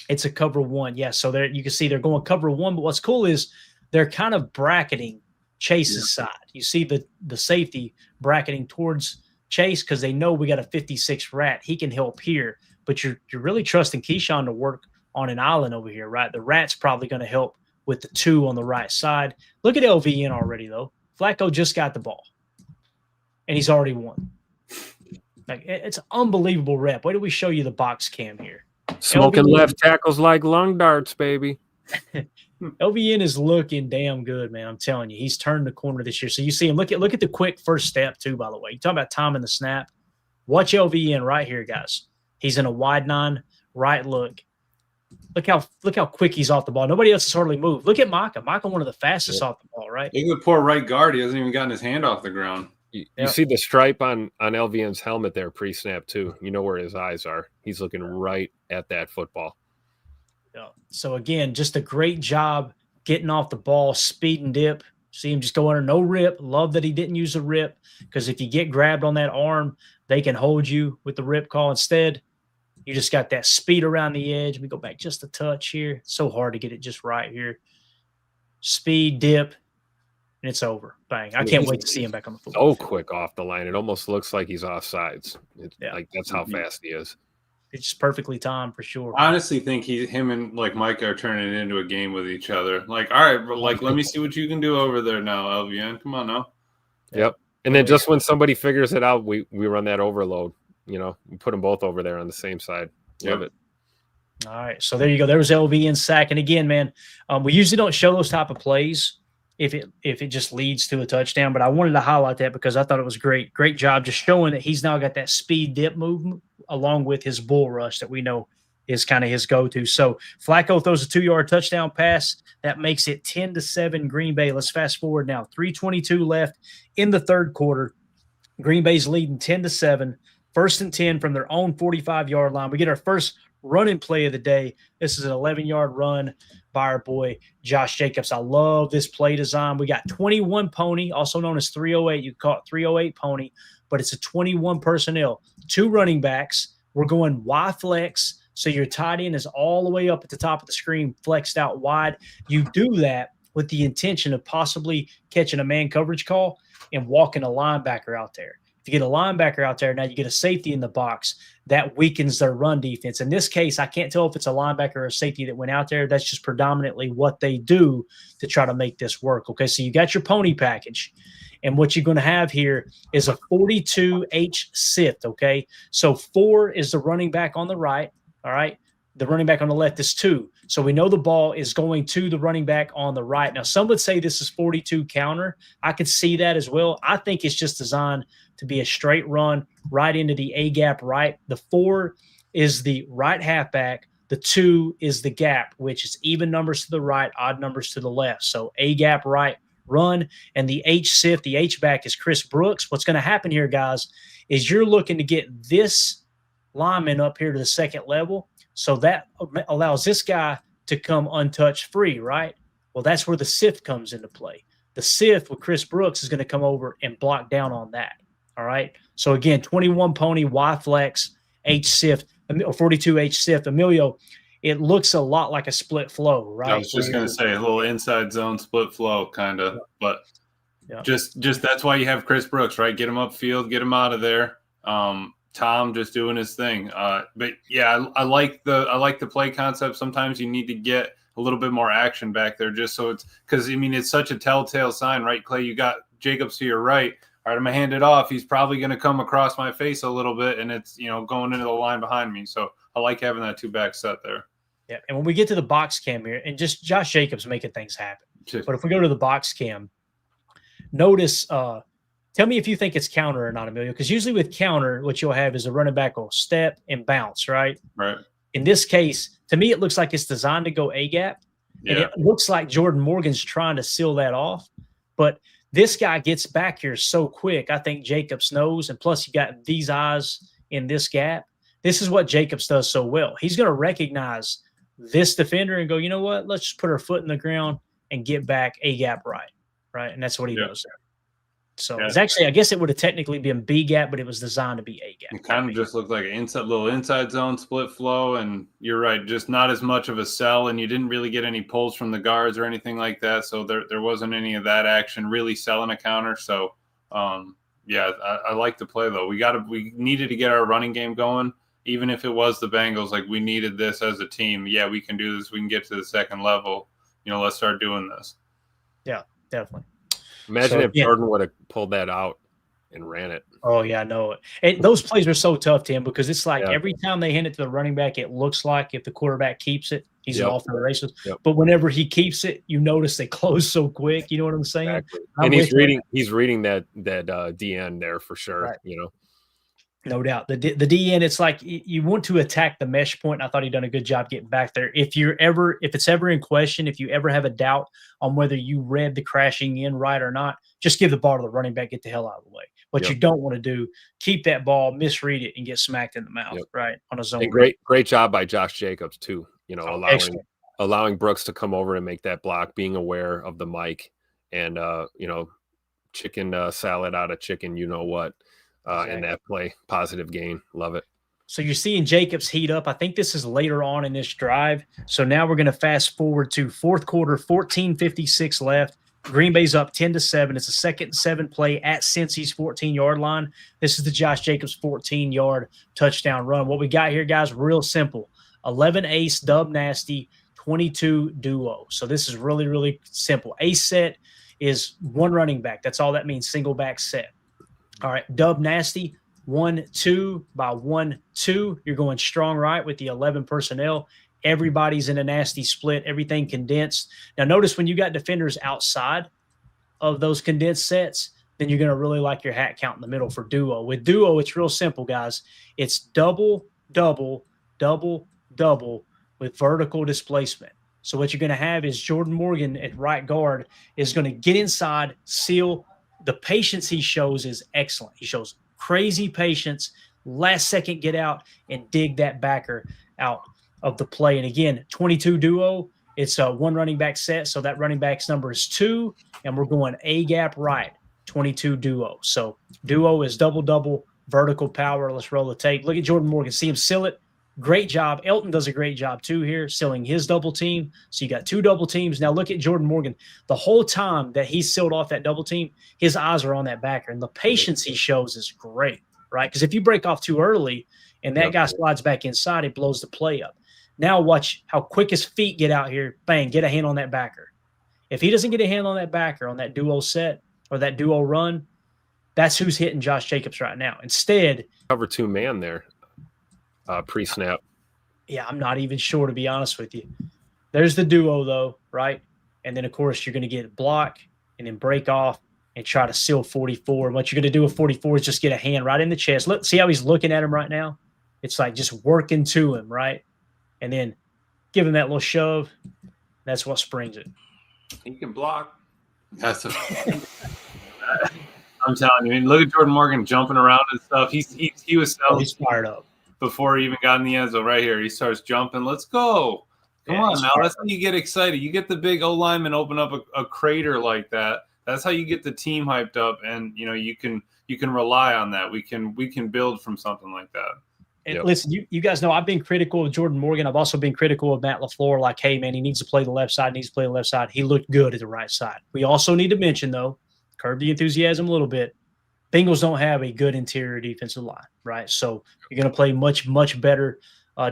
it's a cover 1. Yeah, so there you can see they're going cover 1. But what's cool is they're kind of bracketing Chase's side. You see the safety bracketing towards Chase because they know we got a 56 rat. He can help here. But you're really trusting Keyshawn to work on an island over here, right? The rat's probably going to help with the 2 on the right side. Look at LVN already, though. Flacco just got the ball, and he's already won. Like, it's an unbelievable rep. Wait till we show you the box cam here. Smoking LVN left tackles like lung darts, baby. LVN is looking damn good, man. I'm telling you, he's turned the corner this year. So you see him. Look at the quick first step too. By the way, you talking about time in the snap. Watch LVN right here, guys. He's in a wide 9 right look. Look how quick he's off the ball. Nobody else has hardly moved. Look at Micah. Micah, one of the fastest off the ball, right? Look at the poor right guard. He hasn't even gotten his hand off the ground. You see the stripe on LVN's helmet there pre-snap too. You know where his eyes are. He's looking right at that football. Yeah. So again, just a great job getting off the ball, speed and dip. See him just go under no rip. Love that he didn't use a rip, because if you get grabbed on that arm, they can hold you with the rip call. Instead, you just got that speed around the edge. We go back just a touch here. It's so hard to get it just right here. Speed, dip, and it's over. Bang. I can't wait to see him back on the football. So quick off the line. It almost looks like he's off sides. Like that's how fast he is. It's just perfectly timed for sure. I honestly think him and like Micah are turning it into a game with each other. Like, all right, like let me see what you can do over there now, LVN. Come on now. Yep. And then just when somebody figures it out, we run that overload. We put them both over there on the same side. Love it. All right. So there you go. There was LVN sack. And again, man, we usually don't show those type of plays if it just leads to a touchdown. But I wanted to highlight that because I thought it was great. Great job just showing that he's now got that speed dip movement along with his bull rush that we know is kind of his go-to. So Flacco throws a 2-yard touchdown pass. That makes it 10-7 Green Bay. Let's fast forward now. 3:22 left in the third quarter. Green Bay's leading 10-7. 1st and 10 from their own 45-yard line. We get our first running play of the day. This is an 11-yard run by our boy Josh Jacobs. I love this play design. We got 21 pony, also known as 308. You call it 308 pony, but it's a 21 personnel. 2 running backs. We're going Y flex, so your tight end is all the way up at the top of the screen, flexed out wide. You do that with the intention of possibly catching a man coverage call and walking a linebacker out there. If you get a linebacker out there, now you get a safety in the box. That weakens their run defense. In this case, I can't tell if it's a linebacker or a safety that went out there. That's just predominantly what they do to try to make this work. Okay, so you got your pony package. And what you're going to have here is a 42H sift, okay? So 4 is the running back on the right, all right? The running back on the left is 2. So we know the ball is going to the running back on the right. Now, some would say this is 42 counter. I could see that as well. I think it's just designed to be a straight run right into the A-gap right. The 4 is the right halfback. The 2 is the gap, which is even numbers to the right, odd numbers to the left. So A-gap right run, and the H-sift, the H-back is Chris Brooks. What's going to happen here, guys, is you're looking to get this lineman up here to the second level. So that allows this guy to come untouched free, right? Well, that's where the sift comes into play. The sift with Chris Brooks is going to come over and block down on that. All right. So again, 21 pony, Y flex, H sift, or 42 H sift. Emilio, it looks a lot like a split flow, right? I was just going to say a little inside zone split flow kind of, but just that's why you have Chris Brooks, right? Get him upfield, get him out of there. Tom just doing his thing. But yeah, I like the play concept. Sometimes you need to get a little bit more action back there just so it's because, I mean, it's such a telltale sign, right, Clay? You got Jacobs to your right. All right, I'm going to hand it off. He's probably going to come across my face a little bit, and it's, going into the line behind me. So I like having that 2-back set there. Yeah, and when we get to the box cam here, and just Josh Jacobs making things happen. But if we go to the box cam, notice tell me if you think it's counter or not, Emilio, because usually with counter, what you'll have is a running back will step and bounce, right? Right. In this case, to me, it looks like it's designed to go A-gap. Yeah. And it looks like Jordan Morgan's trying to seal that off. But this guy gets back here so quick, I think Jacobs knows. And plus, you got these eyes in this gap. This is what Jacobs does so well. He's going to recognize this defender and go, you know what? Let's just put our foot in the ground and get back A-gap right. And that's what he does there. So it's actually, I guess it would have technically been B gap, but it was designed to be A gap. It kind of just looked like an little inside zone split flow, and you're right, just not as much of a sell, and you didn't really get any pulls from the guards or anything like that. So there wasn't any of that action really selling a counter. So I like the play though. We needed to get our running game going, even if it was the Bengals. Like we needed this as a team. Yeah, we can do this. We can get to the second level. Let's start doing this. Yeah, definitely. Imagine if Jordan would have pulled that out. and ran it. Oh, yeah, I know it. And those plays are so tough, Tim, because it's like Yeah. every time they hand it to the running back, it looks like if the quarterback keeps it, he's off to the races. Yep. But whenever he keeps it, you notice they close so quick. You know what I'm saying? Exactly. And he's reading that DN there for sure. Right. You know. No doubt. The DN, it's like you want to attack the mesh point. I thought he'd done a good job getting back there. If it's ever in question, if you ever have a doubt on whether you read the crashing in right or not, just give the ball to the running back, get the hell out of the way. What you don't want to do, keep that ball, misread it, and get smacked in the mouth, right, on a zone. And great job by Josh Jacobs too. You know, allowing Brooks to come over and make that block, being aware of the mic, and you know, chicken salad out of chicken. You know what? Exactly. In that play, positive gain. Love it. So you're seeing Jacobs heat up. I think this is later on in this drive. So now we're going to fast forward to fourth quarter, 14:56 left. Green Bay's up 10-7. It's a 2nd and 7 play at Cincy's 14-yard line. This is the Josh Jacobs 14-yard touchdown run. What we got here, guys, real simple. 11 ace, dub nasty, 22 duo. So this is really, really simple. Ace set is one running back. That's all that means, single back set. All right, dub nasty, 1-2 by 1-2. You're going strong right with the 11 personnel. Everybody's in a nasty split, everything condensed. Now, notice when you got defenders outside of those condensed sets, then you're going to really like your hat count in the middle for duo. With duo, it's real simple, guys. It's double, double, double, double with vertical displacement. So what you're going to have is Jordan Morgan at right guard is going to get inside, seal. The patience he shows is excellent. He shows crazy patience, last second get out and dig that backer out of the play. And again, 22 duo, it's a one running back set. So that running back's number is 2, and we're going A gap right, 22 duo. So duo is double, double, vertical power. Let's roll the tape. Look at Jordan Morgan. See him seal it. Great job. Elton does a great job too here, sealing his double team. So you got 2 double teams. Now look at Jordan Morgan. The whole time that he sealed off that double team, his eyes are on that backer. And the patience he shows is great, right? Because if you break off too early and that guy slides back inside, it blows the play up. Now watch how quick his feet get out here. Bang, get a hand on that backer. If he doesn't get a hand on that backer on that duo set or that duo run, that's who's hitting Josh Jacobs right now. Instead, cover 2 man there. Pre-snap. Yeah, I'm not even sure, to be honest with you. There's the duo, though, right? And then, of course, you're going to get a block and then break off and try to seal 44. And what you're going to do with 44 is just get a hand right in the chest. Look, see how he's looking at him right now? It's like just working to him, right? And then give him that little shove. That's what springs it. He can block. That's I'm telling you. I mean, look at Jordan Morgan jumping around and stuff. He was he's fired up. Before he even got in the end zone, right here, he starts jumping. Let's go. Come on now. That's how you get excited. You get the big O lineman open up a crater like that. That's how you get the team hyped up, and you know you can rely on that. We can build from something like that. And listen, you guys know I've been critical of Jordan Morgan. I've also been critical of Matt LaFleur. Like, hey man, he needs to play the left side. He looked good at the right side. We also need to mention though, curb the enthusiasm a little bit. Bengals don't have a good interior defensive line, right? So you're going to play much, much better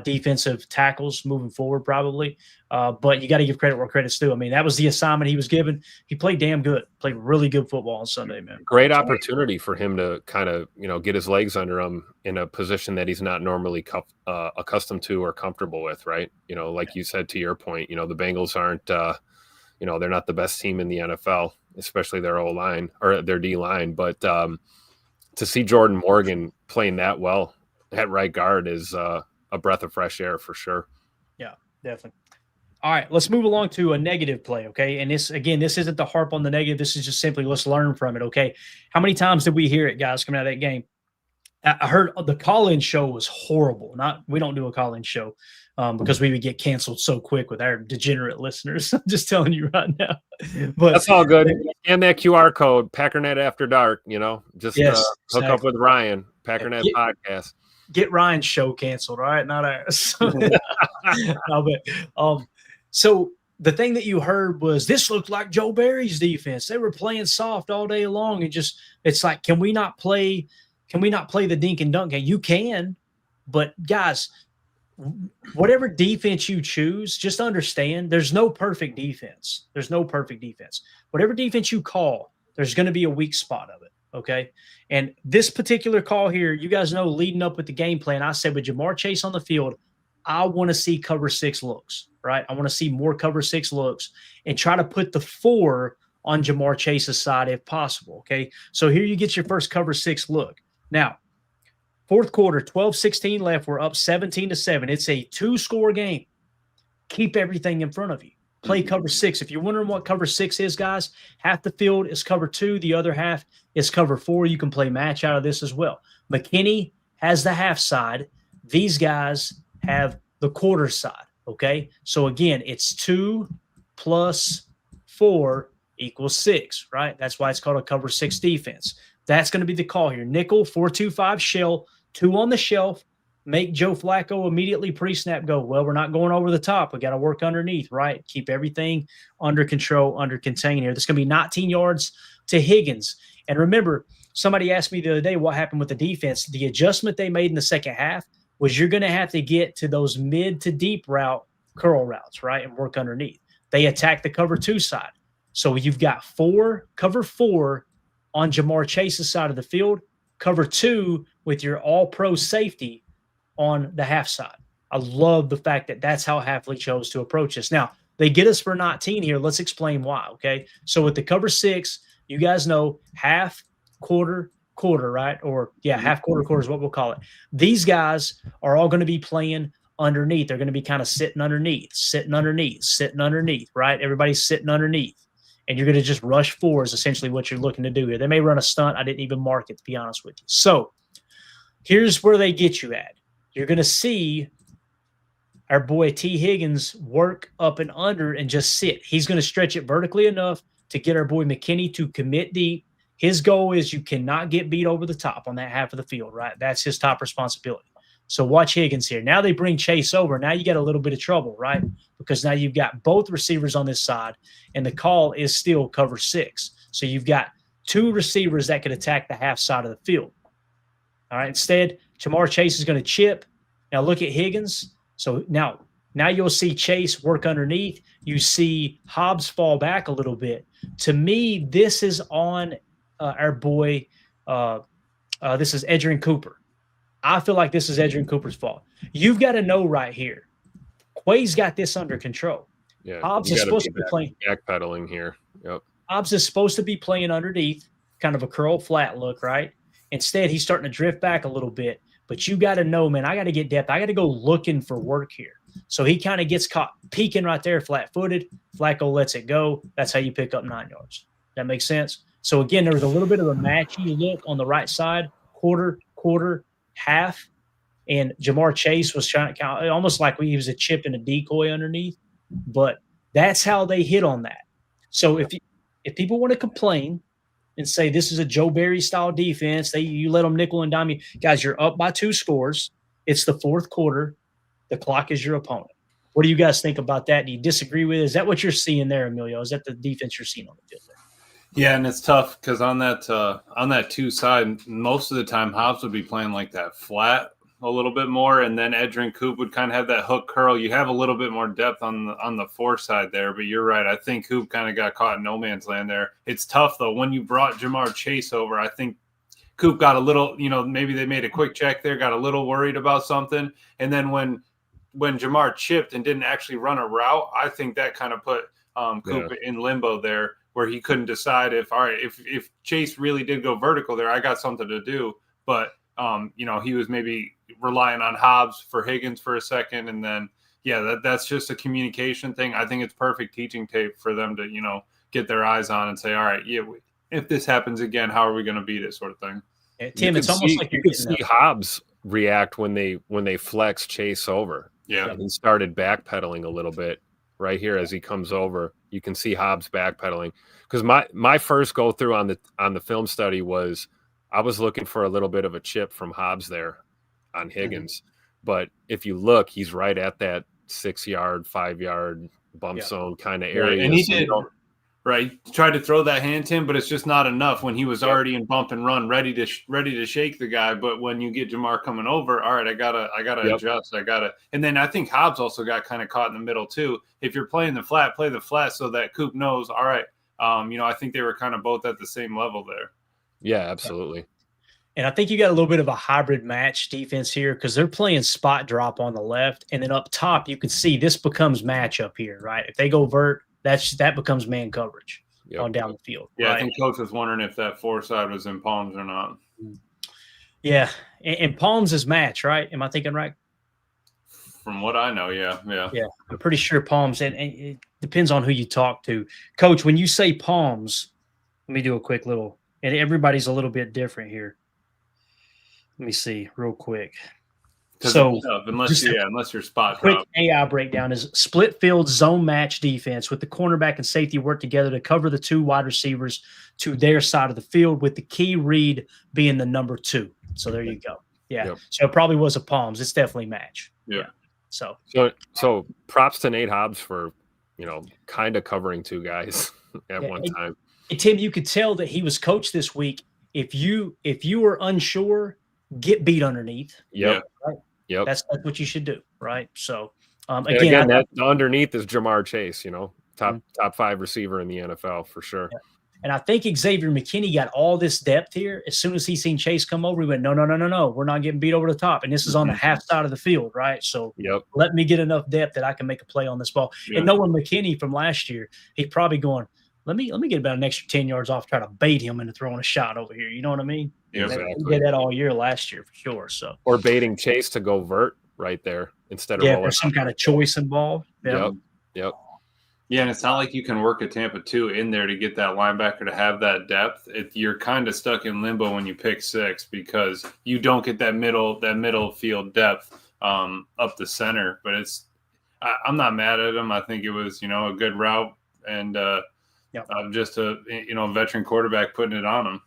defensive tackles moving forward probably. But you got to give credit where credit's due. I mean, that was the assignment he was given. He played damn good, played really good football on Sunday, man. Great opportunity for him to kind of, get his legs under him in a position that he's not normally accustomed to or comfortable with, right? Like you said, to your point, the Bengals aren't, they're not the best team in the NFL, especially their O-line or their D-line. But to see Jordan Morgan playing that well at right guard is a breath of fresh air for sure. Yeah, definitely. All right, let's move along to a negative play, okay? And this isn't the harp on the negative. This is just simply let's learn from it, okay? How many times did we hear it, guys, coming out of that game? I heard the call-in show was horrible. We don't do a call-in show because we would get canceled so quick with our degenerate listeners. I'm just telling you right now. But that's all good. And that QR code, Packernet After Dark, just hook up with Ryan, Packernet Podcast. Get Ryan's show canceled, all right? Not ours. So the thing that you heard was this looked like Joe Barry's defense. They were playing soft all day long, and it's like, can we not play the dink and dunk game? You can, but guys, whatever defense you choose, just understand there's no perfect defense. Whatever defense you call, there's going to be a weak spot of it. Okay. And this particular call here, you guys know, leading up with the game plan, I said with Jamar Chase on the field, I want to see cover 6 looks, right? I want to see more cover 6 looks and try to put the 4 on Jamar Chase's side if possible. Okay. So here you get your first cover 6 look. Now, fourth quarter, 12-16 left. We're up 17-7. It's a 2-score game. Keep everything in front of you. Play cover 6. If you're wondering what cover 6 is, guys, half the field is cover 2. The other half is cover 4. You can play match out of this as well. McKinney has the half side. These guys have the quarter side. Okay. So again, it's 2 plus 4 equals 6, right? That's why it's called a cover 6 defense. That's going to be the call here. Nickel, 4-2-5 shell, 2 on the shelf. Make Joe Flacco immediately pre-snap go, well, we're not going over the top. We got to work underneath, right? Keep everything under control, under contain here. There's going to be 19 yards to Higgins. And remember, somebody asked me the other day what happened with the defense. The adjustment they made in the second half was you're going to have to get to those mid to deep curl routes, right, and work underneath. They attacked the cover 2 side. So you've got cover 4 on Jamar Chase's side of the field, cover 2 with your all-pro safety on the half side. I love the fact that that's how Hafley chose to approach this. Now, they get us for 19 here. Let's explain why, okay? So with the cover 6, you guys know half, quarter, right? Or, half, quarter is what we'll call it. These guys are all going to be playing underneath. They're going to be kind of sitting underneath, right? Everybody's sitting underneath. And you're going to just rush 4 is essentially what you're looking to do here. They may run a stunt. I didn't even mark it, to be honest with you. So here's where they get you at. You're going to see our boy T. Higgins work up and under and just sit. He's going to stretch it vertically enough to get our boy McKinney to commit deep. His goal is you cannot get beat over the top on that half of the field, right? That's his top responsibility. So watch Higgins here. Now they bring Chase over. Now you got a little bit of trouble, right? Because now you've got both receivers on this side, and the call is still cover 6. So you've got 2 receivers that could attack the half side of the field. All right. Instead, Jamar Chase is going to chip. Now look at Higgins. So now you'll see Chase work underneath. You see Hobbs fall back a little bit. To me, this is on our boy. This is Edgerrin Cooper. I feel like this is Edgerrin Cooper's fault. You've got to know right here. Quay's got this under control. Yeah, Hobbs is supposed to be playing backpedaling here. Yep. Hobbs is supposed to be playing underneath, kind of a curl flat look, right? Instead, he's starting to drift back a little bit. But you got to know, man, I got to get depth. I got to go looking for work here. So he kind of gets caught peeking right there, flat-footed. Flacco lets it go. That's how you pick up 9 yards. That makes sense? So, again, there was a little bit of a matchy look on the right side, quarter, half. And Jamar Chase was trying to count, almost like he was a chip and a decoy underneath. But that's how they hit on that. So if people want to complain and say this is a Joe Barry style defense, you let them nickel and dime you. Guys, you're up by 2 scores. It's the fourth quarter. The clock is your opponent. What do you guys think about that? Do you disagree with it? Is that what you're seeing there, Emilio? Is that the defense you're seeing on the field there? Yeah, and it's tough because on that 2 side, most of the time Hobbs would be playing like that flat a little bit more, and then Edgerrin Coop would kind of have that hook curl. You have a little bit more depth on the 4 side there, but you're right. I think Coop kind of got caught in no man's land there. It's tough though when you brought Jamar Chase over. I think Coop got a little, maybe they made a quick check there, got a little worried about something, and then when Jamar chipped and didn't actually run a route, I think that kind of put Coop in limbo there, where he couldn't decide if Chase really did go vertical there, I got something to do, but he was maybe relying on Hobbs for Higgins for a second. And then, that's just a communication thing. I think it's perfect teaching tape for them to, get their eyes on and say, all right, if this happens again, how are we going to beat it, sort of thing. Yeah, Tim, it's almost like you could see Hobbs react when they flex Chase over. Yeah. And he started backpedaling a little bit right here as he comes over. You can see Hobbs backpedaling. Because my first go through on the film study was I was looking for a little bit of a chip from Hobbs there on Higgins. Mm-hmm. But if you look, he's right at that 6-yard, 5-yard bump zone kind of area. And he did, right? Tried to throw that hand to him, but it's just not enough when he was already in bump and run, ready to shake the guy. But when you get Jamar coming over, all right, I gotta adjust. And then I think Hobbs also got kind of caught in the middle too. If you're playing the flat, play the flat so that Coop knows, all right, I think they were kind of both at the same level there. Yeah, absolutely. And I think you got a little bit of a hybrid match defense here because they're playing spot drop on the left, and then up top you can see this becomes matchup here, right? If they go vert, that becomes man coverage on down the field. Yeah, right? I think coach was wondering if that 4 side was in palms or not. Yeah, and Palms is match, right? Am I thinking right? From what I know, yeah. I'm pretty sure Palms, and it depends on who you talk to. Coach, when you say Palms, let me do a quick little, and everybody's a little bit different here. Let me see real quick. So unless you're spot quick drop. AI breakdown is split field zone match defense with the cornerback and safety work together to cover the 2 wide receivers to their side of the field, with the key read being the number 2. So there you go. Yeah. Yep. So it probably was a Palms. It's definitely match. Yeah. So props to Nate Hobbs for, kind of covering 2 guys at one time. And Tim, you could tell that he was coached this week. If you were unsure, get beat underneath. Yep. Right? Yep. That's what you should do, right? So again, that underneath is Jamar Chase, top 5 receiver in the NFL for sure. Yeah. And I think Xavier McKinney got all this depth here. As soon as he seen Chase come over, he went, no, we're not getting beat over the top. And this is on the half side of the field, right? So let me get enough depth that I can make a play on this ball. Yeah. And knowing McKinney from last year, he's probably going, let me get about an extra 10 yards off, try to bait him into throwing a shot over here. You know what I mean? Yeah, exactly. He did that all year last year for sure. So or baiting Chase to go vert right there instead of there's some kind of choice involved. Yep. Yeah, and it's not like you can work a Tampa 2 in there to get that linebacker to have that depth. You're kind of stuck in limbo when you pick 6 because you don't get that middle field depth up the center. But I'm not mad at him. I think it was a good route and just a veteran quarterback putting it on him.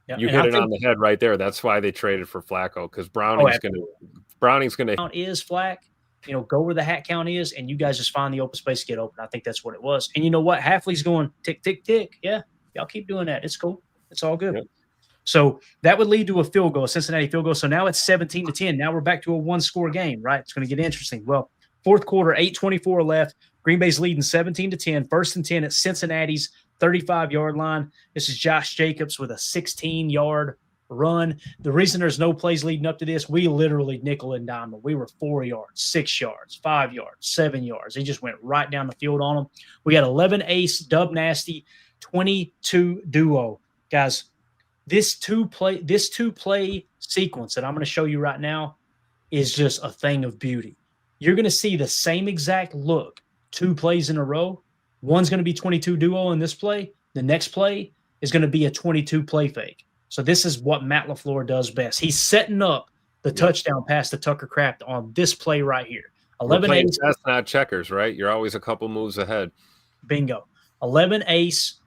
Yep. You hit it on the head right there. That's why they traded for Flacco because Browning's going to is Flack. Go where the hat count is, and you guys just find the open space to get open. I think that's what it was. And you know what? Hafley's going tick, tick, tick. Yeah, y'all keep doing that. It's cool. It's all good. Yep. So that would lead to a field goal, a Cincinnati field goal. So now it's 17-10. Now we're back to a 1-score game, right? It's going to get interesting. Well, fourth quarter, 8:24 left. Green Bay's leading 17-10. 1st and 10 at Cincinnati's 35-yard line. This is Josh Jacobs with a 16-yard run. The reason there's no plays leading up to this, we literally nickel and dime them. We were 4 yards, 6 yards, 5 yards, 7 yards. They just went right down the field on them. We got 11 ace, dub nasty, 22 duo. Guys, this two play sequence that I'm going to show you right now is just a thing of beauty. You're going to see the same exact look 2 plays in a row. One's going to be 22 duo in this play. The next play is going to be a 22 play fake. So this is what Matt LaFleur does best. He's setting up the touchdown pass to Tucker Kraft on this play right here. 11 ace. That's not checkers, right? You're always a couple moves ahead. Bingo. 11 ace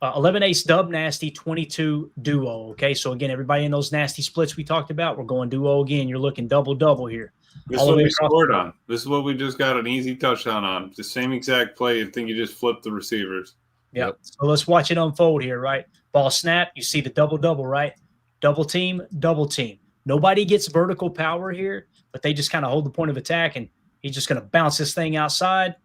dub nasty, 22 duo. Okay, so again, everybody in those nasty splits we talked about, we're going duo again. You're looking double here. This is what we scored on. This is what we just got an easy touchdown on. The same exact play. I think you just flipped the receivers. Yep. So let's watch it unfold here, right? Ball snap. You see the double, right? Double team. Nobody gets vertical power here, but they just kind of hold the point of attack, and he's just going to bounce this thing outside,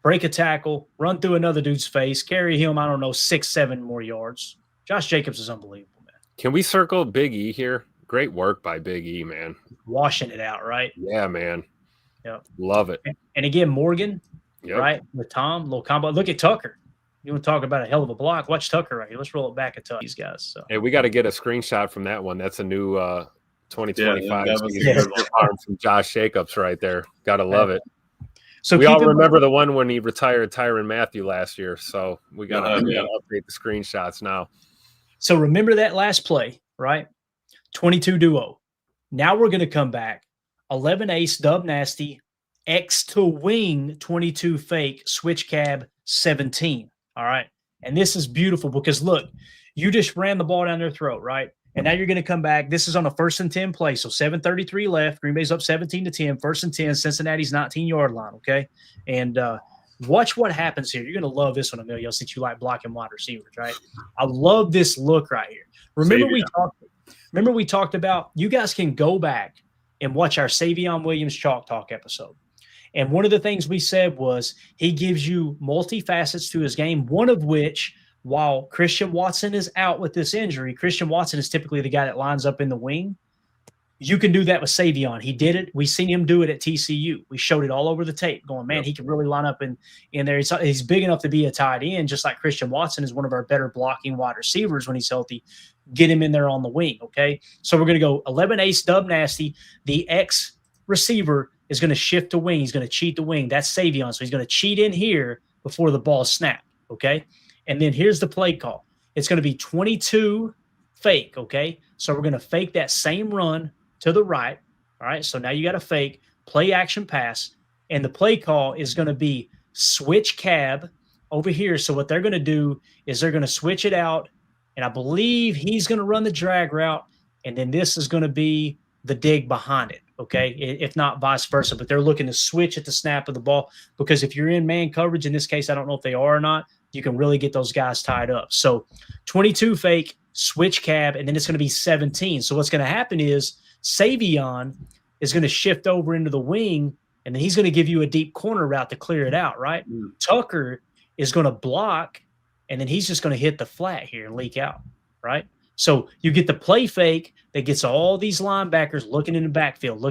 break a tackle, run through another dude's face, carry him, 6-7 more yards. Josh Jacobs is unbelievable, man. Can we circle Big E here? Great work by Big E, man. Washing it out, right? Yeah, man. Yep. Love it. And again, Morgan, right? With Tom, little combo. Look at Tucker. You want to talk about a hell of a block? Watch Tucker right here. Let's roll it back at these guys. So. Hey, we got to get a screenshot from that one. That's a new 2025 arm from Josh Jacobs right there. Got to love it. So we all remember the one when he retired Tyrann Mathieu last year. So we got to update the screenshots now. So remember that last play, right? 22 duo. Now we're going to come back. 11 ace, dub nasty, X to wing, 22 fake, switch cab, 17. All right. And this is beautiful because, look, you just ran the ball down their throat, right? And now you're going to come back. This is on a 1st and 10 play. So 7:33 left. Green Bay's up 17-10. 1st and 10. Cincinnati's 19-yard line, okay? And watch what happens here. You're going to love this one, Emilio, since you like blocking wide receivers, right? I love this look right here. Remember we talked about, you guys can go back and watch our Savion Williams Chalk Talk episode. And one of the things we said was he gives you multifacets to his game, one of which while Christian Watson is out with this injury, Christian Watson is typically the guy that lines up in the wing. You can do that with Savion. He did it. We seen him do it at TCU. We showed it all over the tape going, man, he can really line up in there. He's big enough to be a tight end, just like Christian Watson is one of our better blocking wide receivers when he's healthy. Get him in there on the wing, okay? So we're going to go 11 ace dub nasty. The X receiver is going to shift to wing. He's going to cheat the wing. That's Savion. So he's going to cheat in here before the ball snapped, okay? And then here's the play call. It's going to be 22 fake, okay? So we're going to fake that same run to the right. All right. So now you got a fake play action pass. And the play call is going to be switch cab over here. So what they're going to do is they're going to switch it out. And I believe he's going to run the drag route. And then this is going to be the dig behind it. Okay. If not vice versa, but they're looking to switch at the snap of the ball, because if you're in man coverage, in this case, I don't know if they are or not, you can really get those guys tied up. So 22 fake, switch cab, and then it's going to be 17. So what's going to happen is Savion is going to shift over into the wing, and then he's going to give you a deep corner route to clear it out, right? Tucker is going to block, and then he's just going to hit the flat here and leak out, right? So you get the play fake that gets all these linebackers looking in the backfield,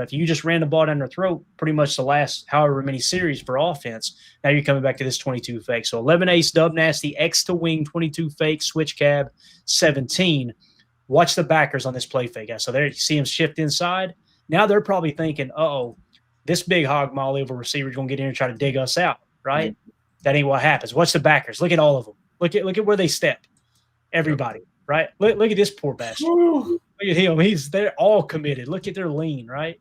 after you just ran the ball down their throat pretty much the last however many series for offense. Now you're coming back to this 22 fake. So 11 ace, dub nasty, X to wing, 22 fake, switch cab, 17. Watch the backers on this play fake, guys. So there you see him shift inside. Now they're probably thinking, this big hog molly of a receiver is going to get in and try to dig us out, right? That ain't what happens. Watch the backers. Look at all of them. Look at where they step. Everybody, right? Look at this poor bastard. Look at him. They're all committed. Look at their lean, right?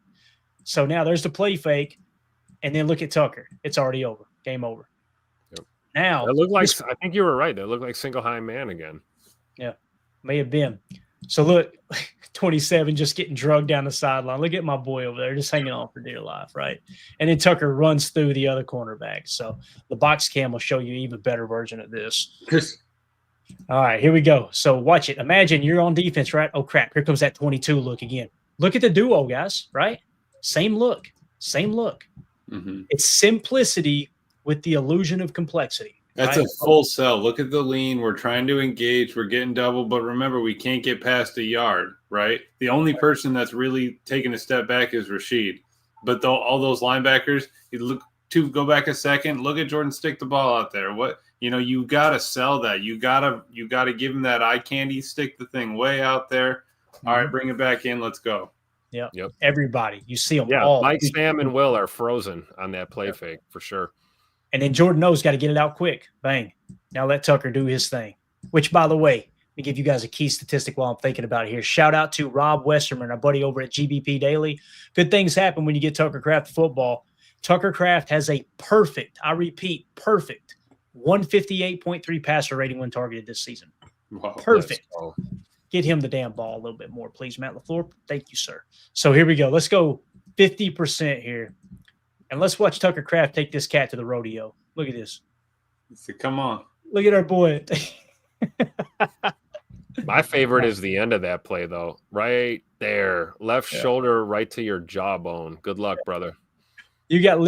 So now there's the play fake, and then look at Tucker. It's already over. Game over. Yep. Now it looked like I think you were right. That looked like single high man again. Yeah, may have been. So look, 27 just getting drugged down the sideline. Look at my boy over there just hanging on for dear life, right? And then Tucker runs through the other cornerback. So the box cam will show you an even better version of this. All right, here we go. So watch it. Imagine you're on defense, right? Oh, crap. Here comes that 22 look again. Look at the duo, guys, right? Same look. Mm-hmm. It's simplicity with the illusion of complexity. That's right? A full sell. Look at the lean. We're trying to engage. We're getting double. But remember, we can't get past a yard, right? The only person that's really taking a step back is Rashid. But all those linebackers, go back a second. Look at Jordan stick the ball out there. You got to sell that. You got to give him that eye candy, stick the thing way out there. All right, bring it back in. Let's go. Yep. Everybody. You see them yeah, all. Mike, Sam, and Will are frozen on that play fake for sure. And then Jordan knows got to get it out quick. Bang. Now let Tucker do his thing, which, by the way, let me give you guys a key statistic while I'm thinking about it here. Shout out to Rob Westerman, our buddy over at GBP Daily. Good things happen when you get Tucker Kraft football. Tucker Kraft has a perfect 158.3 passer rating when targeted this season. Wow, perfect. Get him the damn ball a little bit more, please, Matt LaFleur. Thank you, sir. So here we go. Let's go 50% here. And let's watch Tucker Kraft take this cat to the rodeo. Look at this. Come on. Look at our boy. My favorite is the end of that play, though. Right there. Left shoulder right to your jawbone. Good luck, brother. You got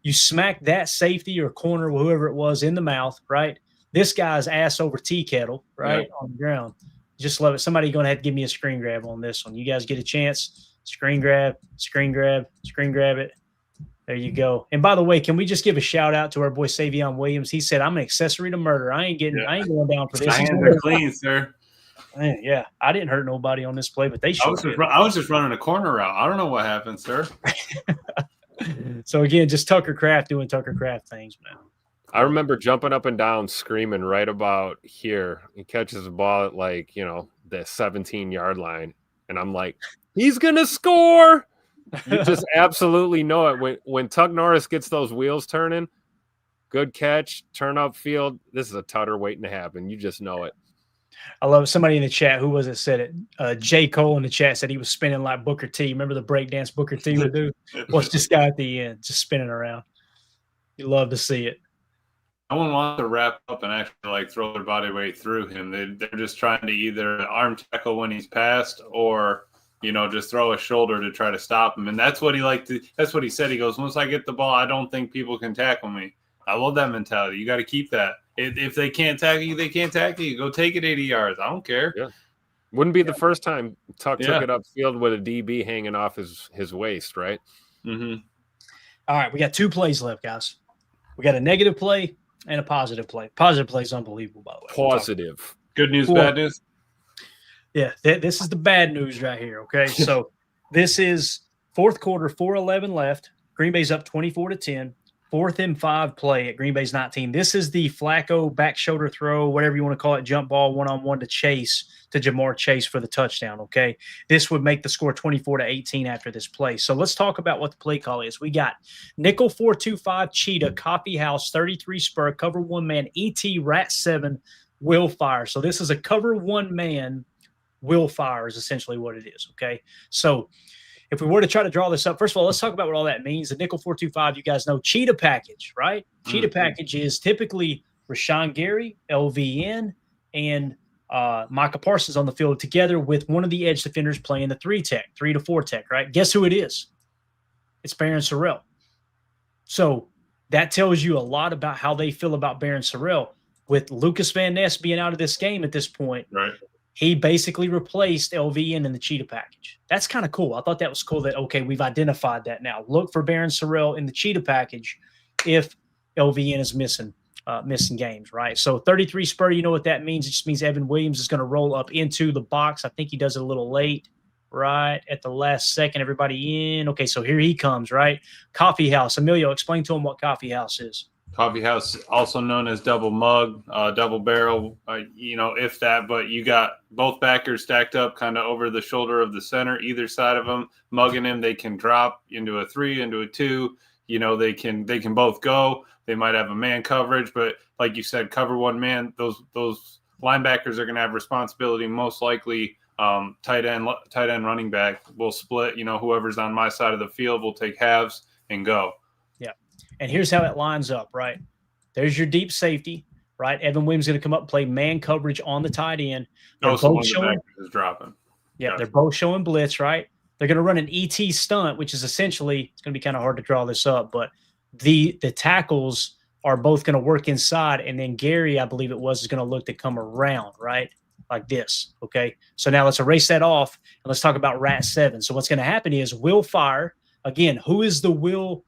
you smacked that safety or corner, whoever it was, in the mouth, right? This guy's ass over tea kettle, right, on the ground. Just love it. Somebody going to have to give me a screen grab on this one. You guys get a chance. Screen grab it. There you go. And by the way, can we just give a shout out to our boy Savion Williams? He said, "I'm an accessory to murder. I ain't going down for this." My hands are clean, sir. Man, yeah, I didn't hurt nobody on this play, but they should. I was just running a corner route. I don't know what happened, sir. So again, just Tucker Kraft doing Tucker Kraft things, man. I remember jumping up and down, screaming right about here. He catches the ball at the 17-yard line, and I'm like, "He's gonna score!" You just absolutely know it. When Tuck Norris gets those wheels turning, good catch, turn upfield. This is a tutter waiting to happen. You just know it. I love somebody in the chat. Who was it said it? J. Cole in the chat said he was spinning like Booker T. Remember the breakdance Booker T would do? Watch this guy at the end, just spinning around. You love to see it. No one wants to wrap up and actually throw their body weight through him. They're just trying to either arm tackle when he's passed or just throw a shoulder to try to stop him. And that's what that's what he said. He goes, "Once I get the ball, I don't think people can tackle me." I love that mentality. You got to keep that. If they can't tackle you, they can't tackle you. Go take it 80 yards. I don't care. Yeah. Wouldn't be the first time Tuck Yeah. took it upfield with a DB hanging off his waist, right? Mm-hmm. All right, we got 2 plays left, guys. We got a negative play and a positive play. Positive play is unbelievable, by the way. Positive. Good news, bad news? Yeah, this is the bad news right here, okay? So this is fourth quarter, 4:11 left. Green Bay's up 24-10. 4th and 5 play at Green Bay's 19. This is the Flacco back shoulder throw, whatever you want to call it, jump ball one-on-one to Jamar Chase for the touchdown, okay? This would make the score 24-18 after this play. So let's talk about what the play call is. We got nickel 4-2-5 cheetah, coffee house, 33 spur, cover 1 man, ET, rat 7, will fire. So this is a cover 1 man will fire is essentially what it is, okay? So if we were to try to draw this up, first of all, let's talk about what all that means. The nickel 4-2-5, you guys know, cheetah package, right? Cheetah package is typically Rashawn Gary, LVN, and Micah Parsons on the field together with one of the edge defenders playing the 3 to 4 tech, right? Guess who it is? It's Barron Sorrell. So that tells you a lot about how they feel about Barron Sorrell. With Lucas Van Ness being out of this game at this point, right? He basically replaced LVN in the cheetah package. That's kind of cool. I thought that was cool that, okay, we've identified that now. Look for Barron Sorrell in the cheetah package if LVN is missing games, right? So 33 spur, you know what that means? It just means Evan Williams is going to roll up into the box. I think he does it a little late, right at the last second. Everybody in. Okay, so here he comes, right? Coffee house. Emilio, explain to him what coffee house is. Coffee house, also known as double mug, double barrel, if that. But you got both backers stacked up kind of over the shoulder of the center, either side of them, mugging him. They can drop into a 3, into a 2. They can both go. They might have a man coverage, but like you said, cover 1 man. Those linebackers are going to have responsibility. Most likely, tight end running back will split. Whoever's on my side of the field will take halves and go. And here's how it lines up, right? There's your deep safety, right? Evan Williams is going to come up and play man coverage on the tight end. So the is dropping. Yeah, gotcha. They're both showing blitz, right? They're going to run an ET stunt, which is essentially, it's going to be kind of hard to draw this up, but the tackles are both going to work inside, and then Gary, I believe it was, is going to look to come around, right? Like this, okay? So now let's erase that off, and let's talk about Rat 7. So what's going to happen is Will fire. Again, who is the Will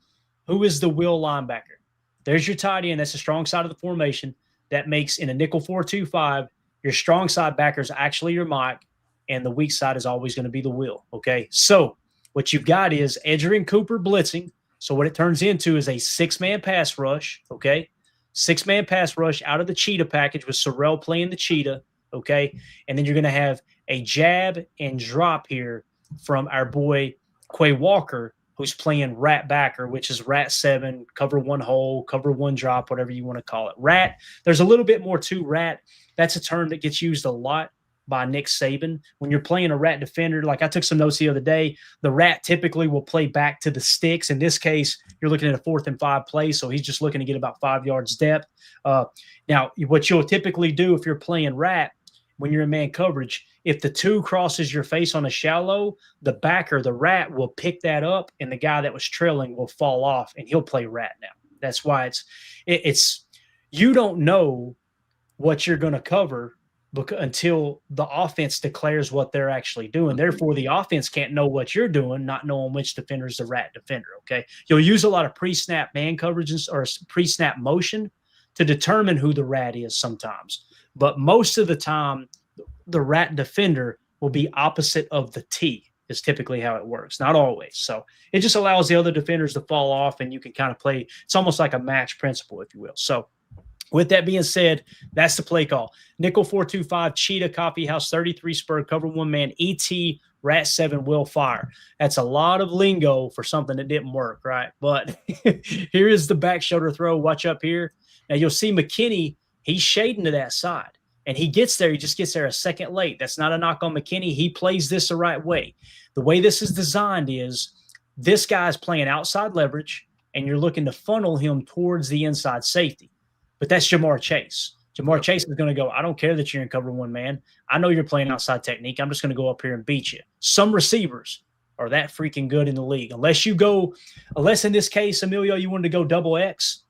linebacker? There's your tight end. That's the strong side of the formation. That makes, in a nickel 4-2-5, your strong side backer is actually your Mike, and the weak side is always going to be the Will, okay? So what you've got is Edger and Cooper blitzing. So what it turns into is a 6-man pass rush, okay? 6-man pass rush out of the cheetah package with Sorrell playing the cheetah, okay? And then you're going to have a jab and drop here from our boy Quay Walker, who's playing rat backer, which is rat 7, cover 1 hole, cover 1 drop, whatever you want to call it. Rat, there's a little bit more to rat. That's a term that gets used a lot by Nick Saban. When you're playing a rat defender, like I took some notes the other day, the rat typically will play back to the sticks. In this case, you're looking at a 4th and 5 play, so he's just looking to get about 5 yards depth. Now, what you'll typically do if you're playing rat, when you're in man coverage, if the 2 crosses your face on a shallow, the backer, the rat, will pick that up, and the guy that was trailing will fall off, and he'll play rat now. That's why it's you don't know what you're going to cover until the offense declares what they're actually doing. Therefore, the offense can't know what you're doing, not knowing which defender is the rat defender, okay? You'll use a lot of pre-snap man coverages or pre-snap motion to determine who the rat is sometimes. But most of the time, the rat defender will be opposite of the T is typically how it works. Not always. So it just allows the other defenders to fall off, and you can kind of play. It's almost like a match principle, if you will. So with that being said, that's the play call. Nickel 4-2-5, cheetah, coffee house, 33 spur, cover 1 man, ET, rat 7, will fire. That's a lot of lingo for something that didn't work, right? But here is the back shoulder throw. Watch up here. Now you'll see McKinney, he's shading to that side. And he gets there, he just gets there a second late. That's not a knock on McKinney. He plays this the right way. The way this is designed is this guy's playing outside leverage, and you're looking to funnel him towards the inside safety. But that's Jamar Chase. Jamar Chase is going to go, I don't care that you're in cover 1 man. I know you're playing outside technique. I'm just going to go up here and beat you. Some receivers are that freaking good in the league. Unless in this case, Emilio, you wanted to go double X,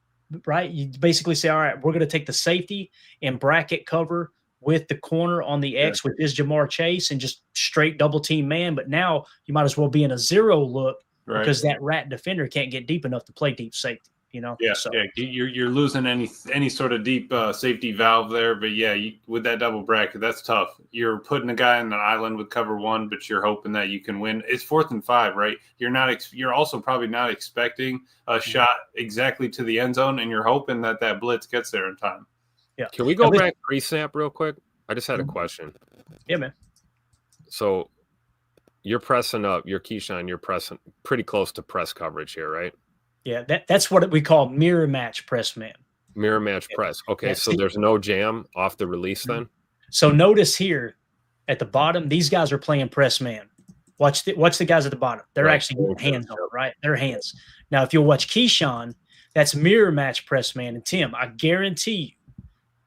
right? You basically say, all right, we're going to take the safety and bracket cover with the corner on the X, which is Jamar Chase, and just straight double team man. But now you might as well be in a zero look because that rat defender can't get deep enough to play deep safety. So. You're losing any sort of deep safety valve there, but with that double bracket, that's tough. You're putting a guy on an island with cover one, but you're hoping that you can win. It's 4th and 5, right? You're also probably not expecting a shot exactly to the end zone, and you're hoping that blitz gets there in time. Yeah. Can we go back pre-snap real quick? I just had a question. Yeah, man. So you're pressing up, you're Keyshawn, you're pressing pretty close to press coverage here, right? Yeah, that's what we call mirror match press man. Mirror match press. Okay, so there's no jam off the release then? So notice here at the bottom, these guys are playing press man. Watch the guys at the bottom. They're actually getting hands on, right? Their hands. Now, if you'll watch Keyshawn, that's mirror match press man. And Tim, I guarantee you,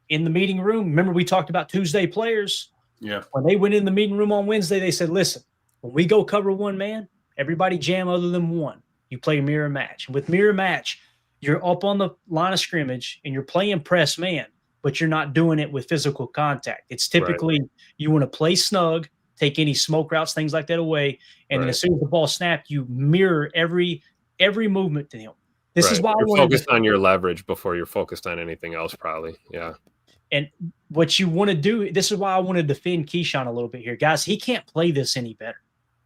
in the meeting room, remember we talked about Tuesday players? Yeah. When they went in the meeting room on Wednesday, they said, listen, when we go cover one man, everybody jam other than one. You play a mirror match. And with mirror match, you're up on the line of scrimmage and you're playing press man, but you're not doing it with physical contact. It's typically you want to play snug, take any smoke routes, things like that away. And then as soon as the ball snapped, you mirror every movement to him. This is why you're focused on your leverage before you're focused on anything else, probably. Yeah. And what you want to do, this is why I want to defend Keyshawn a little bit here. Guys, he can't play this any better.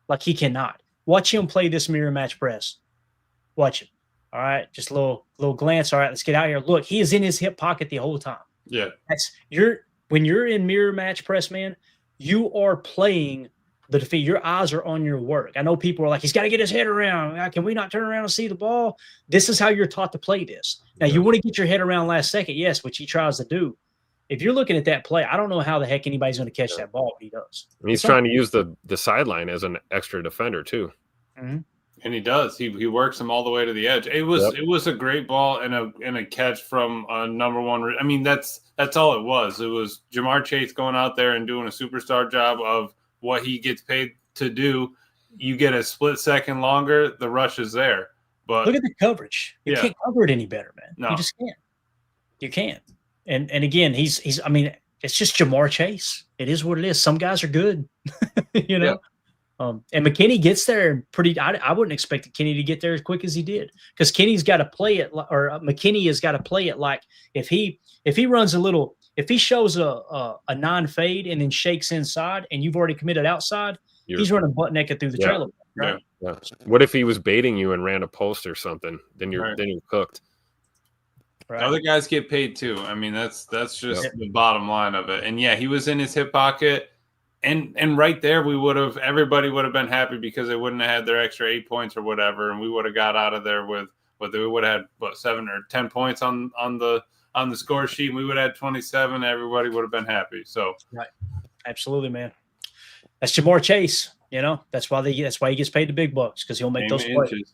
Like, he cannot. Watch him play this mirror match press. Watch him. All right. Just a little glance. All right, let's get out here. Look, he is in his hip pocket the whole time. Yeah. When you're in mirror match press, man, you are playing the defeat. Your eyes are on your work. I know people are like, he's got to get his head around. Can we not turn around and see the ball? This is how you're taught to play this. Now, you want to get your head around last second, yes, which he tries to do. If you're looking at that play, I don't know how the heck anybody's going to catch that ball, but he does. And he's trying to use the sideline as an extra defender, too. Mm-hmm. And he does. He works him all the way to the edge. It was a great ball and a catch from a number one. I mean, that's all it was. It was Jamar Chase going out there and doing a superstar job of what he gets paid to do. You get a split second longer, the rush is there. But look at the coverage. You can't cover it any better, man. No. You just can't. You can't. And again, he's. I mean, it's just Jamar Chase. It is what it is. Some guys are good, you know. Yeah. And McKinney gets there pretty. I wouldn't expect Kenny to get there as quick as he did, because Kenny's got to play it, or McKinney has got to play it like if he runs a little, if he shows a non-fade and then shakes inside, and you've already committed outside, he's running butt naked through the trailer. Right? Yeah. What if he was baiting you and ran a post or something? Then you're cooked. Right. Other guys get paid too. I mean, that's just the bottom line of it. And he was in his hip pocket. And right there, everybody would have been happy because they wouldn't have had their extra 8 points or whatever, and we would have got out of there with we would have had 7 or 10 points on the score sheet. And we would have had 27. Everybody would have been happy. So right, absolutely, man. That's Jamar Chase. You know, that's why he gets paid the big bucks, because he'll make those plays.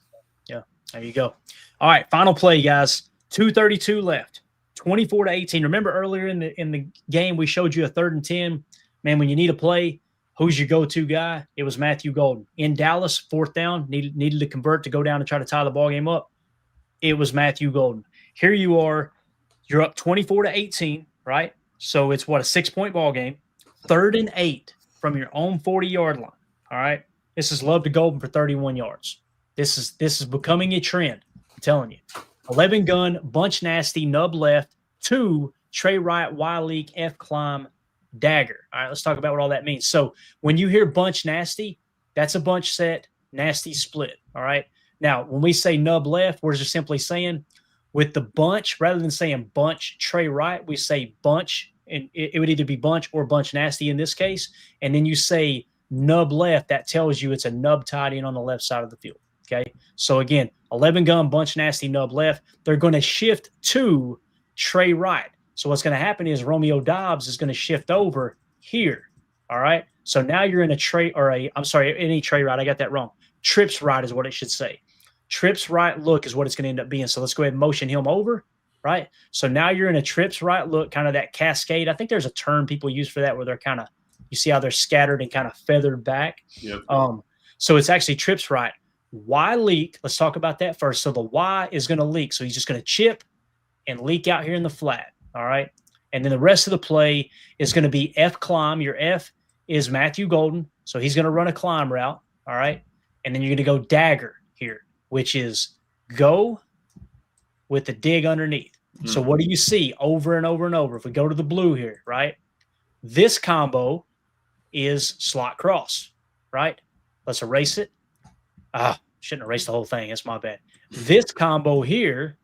Yeah, there you go. All right, final play, guys. 2:32 left. 24-18. Remember earlier in the game we showed you a 3rd and 10. Man, when you need a play, who's your go-to guy? It was Matthew Golden. In Dallas, 4th down, needed to convert to go down and try to tie the ball game up. It was Matthew Golden. Here you are. You're up 24-18, right? So it's a 6-point ball game. 3rd and 8 from your own 40-yard line. All right. This is Love to Golden for 31 yards. This is becoming a trend. I'm telling you. 11 gun, bunch nasty, nub left, 2 Trey Wright, Y leak, F climb, dagger. All right, let's talk about what all that means. So when you hear bunch nasty, that's a bunch set, nasty split. All right. Now, when we say nub left, we're just simply saying with the bunch, rather than saying bunch Trey Wright, we say bunch, and it would either be bunch or bunch nasty in this case. And then you say nub left, that tells you it's a nub tied in on the left side of the field. Okay. So again, 11 gun, bunch nasty, nub left. They're going to shift to Trey Wright. So what's going to happen is Romeo Dobbs is going to shift over here. All right. So now you're in any Trey Wright. I got that wrong. Trips right is what it should say. Trips right look is what it's going to end up being. So let's go ahead and motion him over. Right. So now you're in a trips right look, kind of that cascade. I think there's a term people use for that where they're kind of, you see how they're scattered and kind of feathered back. Yep. So it's actually trips right. Y leak. Let's talk about that first. So the Y is going to leak. So he's just going to chip and leak out here in the flat. All right. And then the rest of the play is going to be F climb. Your F is Matthew Golden. So he's going to run a climb route. All right. And then you're going to go dagger here, which is go with the dig underneath. So what do you see over and over and over? If we go to the blue here, right? This combo is slot cross, right? Let's erase it. Shouldn't erase the whole thing. That's my bad. This combo here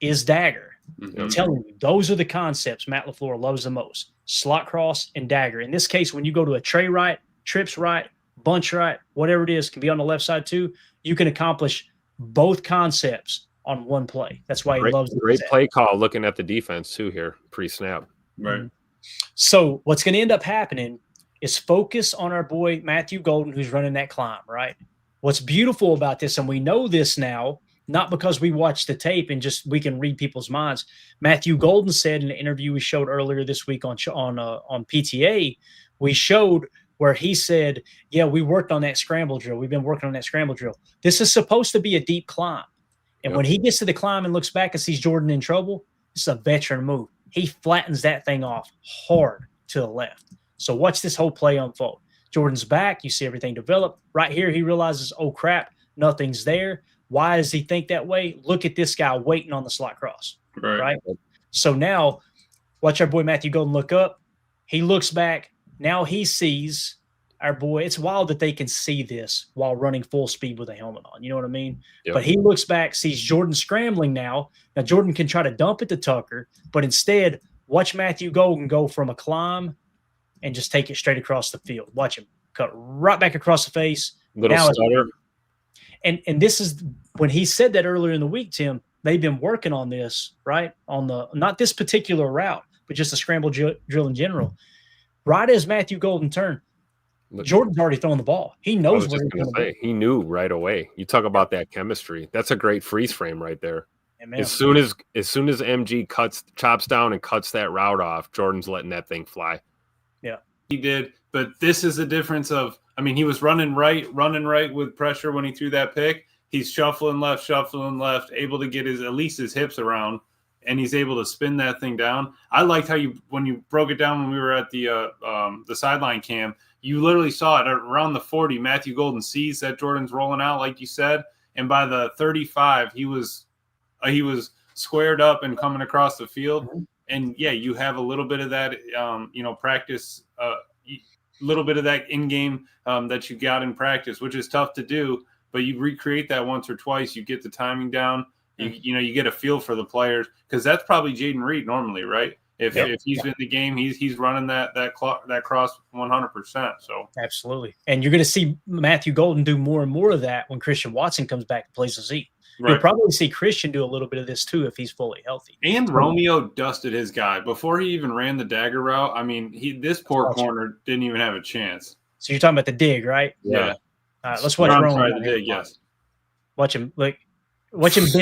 is dagger. I'm telling you, those are the concepts Matt LaFleur loves the most. Slot cross and dagger. In this case, when you go to a tray right, trips right, bunch right, whatever it is, can be on the left side too, you can accomplish both concepts on one play. That's why he loves it. Great play call looking at the defense too here, pre-snap. Right. So what's going to end up happening is focus on our boy Matthew Golden, who's running that climb, right? What's beautiful about this, and we know this now, not because we watched the tape and just we can read people's minds. Matthew Golden said in an interview we showed earlier this week on PTA, we showed where he said, yeah, we worked on that scramble drill. We've been working on that scramble drill. This is supposed to be a deep climb. And when he gets to the climb and looks back and sees Jordan in trouble, this is a veteran move. He flattens that thing off hard to the left. So watch this whole play unfold. Jordan's back. You see everything develop. Right here, he realizes, oh, crap, nothing's there. Why does he think that way? Look at this guy waiting on the slot cross. Right? So now watch our boy Matthew Golden look up. He looks back. Now he sees our boy. It's wild that they can see this while running full speed with a helmet on. You know what I mean? Yep. But he looks back, sees Jordan scrambling now. Now Jordan can try to dump it to Tucker, but instead watch Matthew Golden go from a climb and just take it straight across the field. Watch him cut right back across the face. Little stutter. And this is when he said that earlier in the week, Tim, they've been working on this, right? On the not this particular route, but just the scramble drill in general. Right as Matthew Golden turned, Jordan's already throwing the ball. He knows where he's going to be. He knew right away. You talk about that chemistry. That's a great freeze frame right there. Amen. As soon as MG chops down and cuts that route off, Jordan's letting that thing fly. Yeah, he did. But this is the difference of, I mean, he was running right with pressure when he threw that pick. He's shuffling left, able to get at least his hips around, and he's able to spin that thing down. I liked how when you broke it down when we were at the sideline cam, you literally saw it around the 40. Matthew Golden sees that Jordan's rolling out, like you said, and by the 35, he was squared up and coming across the field. Mm-hmm. And yeah, you have a little bit of that, practice, little bit of that in game that you got in practice, which is tough to do. But you recreate that once or twice, you get the timing down. You get a feel for the players, because that's probably Jaden Reed normally, right? If he's in the game, he's running that cross 100%. So absolutely, and you're going to see Matthew Golden do more and more of that when Christian Watson comes back and plays the Z. Right. You'll probably see Christian do a little bit of this too if he's fully healthy. And Romeo dusted his guy before he even ran the dagger route. I mean, this poor corner didn't even have a chance. So you're talking about the dig, right? Yeah. All right, let's watch Romeo. The dig, yes. Watch him bend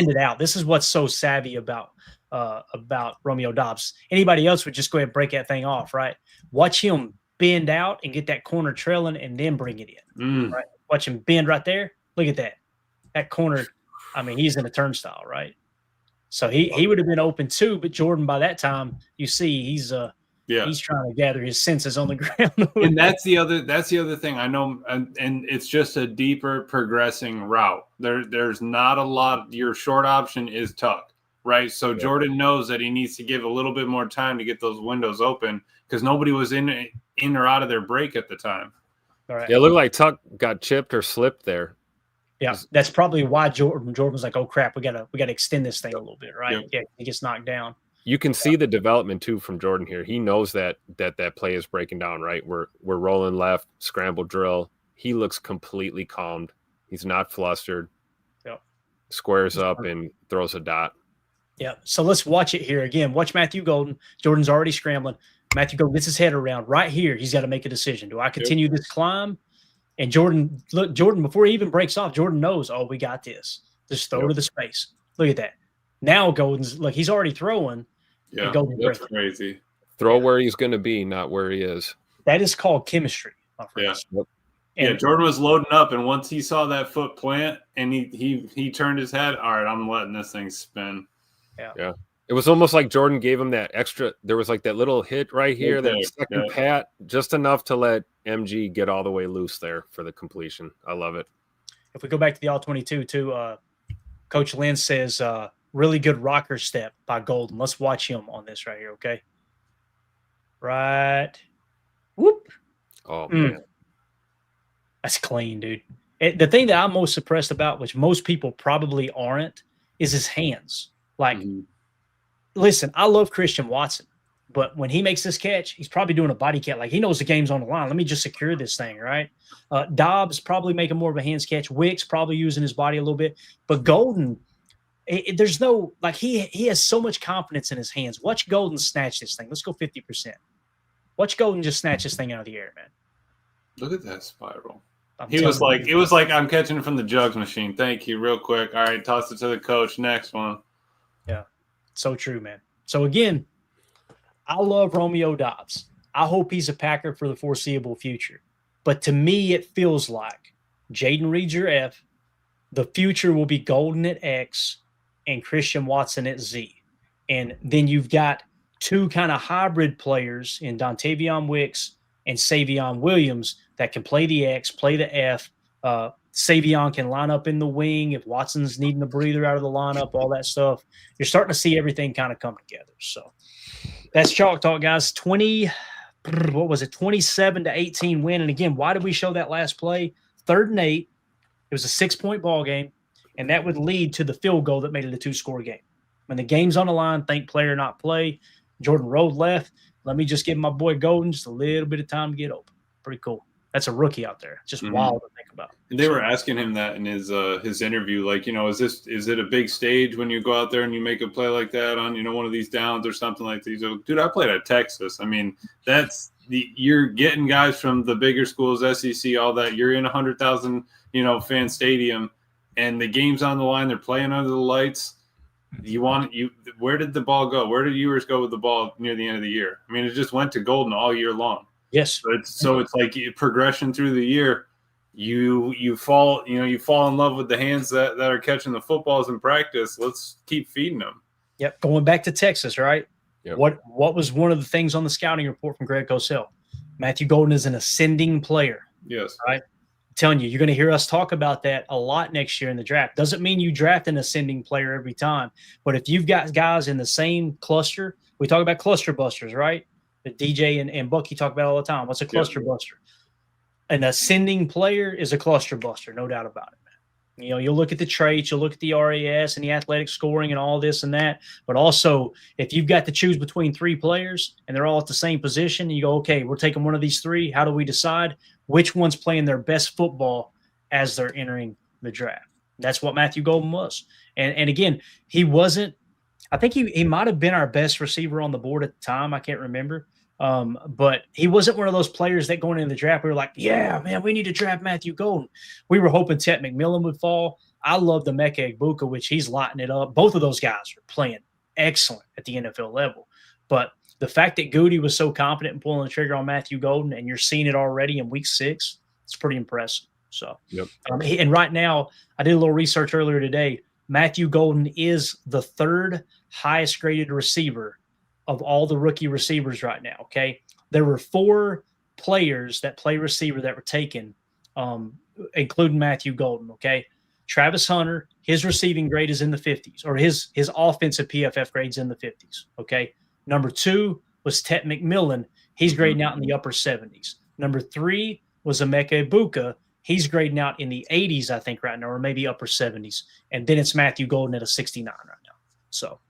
it out. This is what's so savvy about Romeo Doubs. Anybody else would just go ahead and break that thing off, right? Watch him bend out and get that corner trailing and then bring it in. Right? Watch him bend right there. Look at that. That corner. I mean, he's in a turnstile, right? So he would have been open too, but Jordan by that time, you see, he's trying to gather his senses on the ground. And that's the other thing I know, and it's just a deeper progressing route. There's not a lot. Your short option is tuck, right? So Jordan knows that he needs to give a little bit more time to get those windows open, because nobody was in or out of their break at the time. All right. Yeah, it looked like Tuck got chipped or slipped there. Yeah, that's probably why Jordan was like, "Oh crap, we gotta extend this thing a little bit, right?" Yeah, he gets knocked down. You can see the development too from Jordan here. He knows that play is breaking down, right? We're rolling left, scramble drill. He looks completely calmed. He's not flustered. Yep. Squares up and throws a dot. Yeah. So let's watch it here again. Watch Matthew Golden. Jordan's already scrambling. Matthew Golden gets his head around right here. He's got to make a decision. Do I continue this climb? And Jordan, before he even breaks off, Jordan knows, oh, we got this. Just throw to the space. Look at that. Now Golden's, look, he's already throwing. Yeah, that's crazy. Throw where he's going to be, not where he is. That is called chemistry, my friends. Yeah. Jordan was loading up, and once he saw that foot plant and he turned his head, all right, I'm letting this thing spin. Yeah. It was almost like Jordan gave him that extra. There was like that little hit right here, that second pat, just enough to let MG get all the way loose there for the completion. I love it. If we go back to the All-22 too, Coach Lynn says really good rocker step by Golden. Let's watch him on this right here, okay? Right. Whoop. Oh, man. That's clean, dude. The thing that I'm most impressed about, which most people probably aren't, is his hands. Like, listen, I love Christian Watson, but when he makes this catch, he's probably doing a body catch. Like, he knows the game's on the line. Let me just secure this thing, right? Dobbs probably making more of a hands catch. Wicks probably using his body a little bit. But Golden, there's no – like, he has so much confidence in his hands. Watch Golden snatch this thing. Let's go 50%. Watch Golden just snatch this thing out of the air, man. Look at that spiral. It was like I'm catching it from the jugs machine. Thank you. Real quick. All right, toss it to the coach. Next one. Yeah, so true, man. So, again, I love Romeo Dobbs. I hope he's a Packer for the foreseeable future. But to me, it feels like Jaden Reed's your F. The future will be Golden at X and Christian Watson at Z. And then you've got two kind of hybrid players in Dontavion Wicks and Savion Williams that can play the X, play the F. Savion can line up in the wing if Watson's needing a breather out of the lineup, all that stuff. You're starting to see everything kind of come together. So that's Chalk Talk, guys. 27-18 win. And again, why did we show that last play? 3rd and 8. It was a 6-point ball game, and that would lead to the field goal that made it a 2-score game. When the game's on the line, think play or not play. Jordan Road left. Let me just give my boy Golden just a little bit of time to get open. Pretty cool. That's a rookie out there. Just wild to think about. And they were asking him that in his interview, like, is it a big stage when you go out there and you make a play like that on, one of these downs or something like that? He's like, dude, I played at Texas. I mean, you're getting guys from the bigger schools, SEC, all that. You're in 100,000, fan stadium, and the game's on the line. They're playing under the lights. Where did the ball go? Where did Ewers go with the ball near the end of the year? I mean, it just went to Golden all year long. Yes. So it's like progression through the year. You fall in love with the hands that are catching the footballs in practice. Let's keep feeding them. Yep. Going back to Texas, right? Yep. What was one of the things on the scouting report from Greg Cosell? Matthew Golden is an ascending player. Yes. Right. I'm telling you're going to hear us talk about that a lot next year in the draft. Doesn't mean you draft an ascending player every time, but if you've got guys in the same cluster, we talk about cluster busters, right? The DJ and Bucky talk about all the time. What's a cluster buster? An ascending player is a cluster buster, no doubt about it, man. You'll look at the traits, you'll look at the RAS and the athletic scoring and all this and that. But also, if you've got to choose between 3 players and they're all at the same position, you go, okay, we're taking one of these 3. How do we decide which one's playing their best football as they're entering the draft? That's what Matthew Golden was. And again, he wasn't – I think he might have been our best receiver on the board at the time. I can't remember. But he wasn't one of those players that going into the draft, we were like, yeah, man, we need to draft Matthew Golden. We were hoping Ted McMillan would fall. I love the Emeka Egbuka, which he's lighting it up. Both of those guys are playing excellent at the NFL level. But the fact that Goody was so confident in pulling the trigger on Matthew Golden, and you're seeing it already in week 6, it's pretty impressive. So, and right now, I did a little research earlier today. Matthew Golden is the 3rd highest graded receiver of all the rookie receivers right now, okay? There were 4 players that play receiver that were taken, including Matthew Golden, okay? Travis Hunter, his receiving grade is in the 50s, or his offensive PFF grade's in the 50s, okay? Number 2 was Tet McMillan. He's grading out in the upper 70s. Number 3 was Emeka Egbuka. He's grading out in the 80s, I think, right now, or maybe upper 70s. And then it's Matthew Golden at a 69 right now. So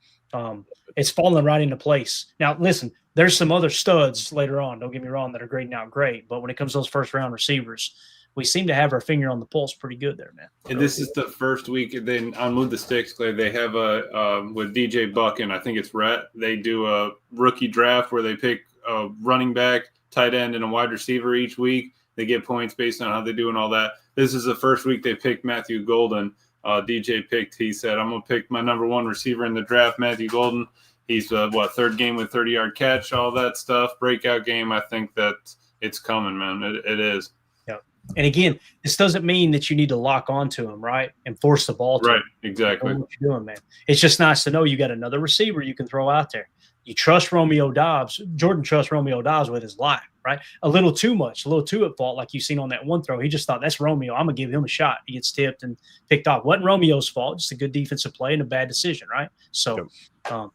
it's falling right into place. Now, listen, there's some other studs later on, don't get me wrong, that are grading out great. But when it comes to those first-round receivers, we seem to have our finger on the pulse pretty good there, man. And this is the first week. Then on Move the Sticks, Clay, they have with DJ Buck and I think it's Rhett, they do a rookie draft where they pick a running back, tight end, and a wide receiver each week. They get points based on how they do and all that. This is the first week they picked Matthew Golden. DJ picked, he said, I'm going to pick my number 1 receiver in the draft, Matthew Golden. He's, 3rd game with 30-yard catch, all that stuff. Breakout game. I think that it's coming, man. It is. Yeah. And again, this doesn't mean that you need to lock onto him, right, and force the ball to him. Right, exactly. What you're doing, man. It's just nice to know you got another receiver you can throw out there. You trust Romeo Dobbs. Jordan trusts Romeo Dobbs with his life, right? A little too much, a little too at fault, like you've seen on that one throw. He just thought, that's Romeo. I'm going to give him a shot. He gets tipped and picked off. Wasn't Romeo's fault, just a good defensive play and a bad decision, right? So,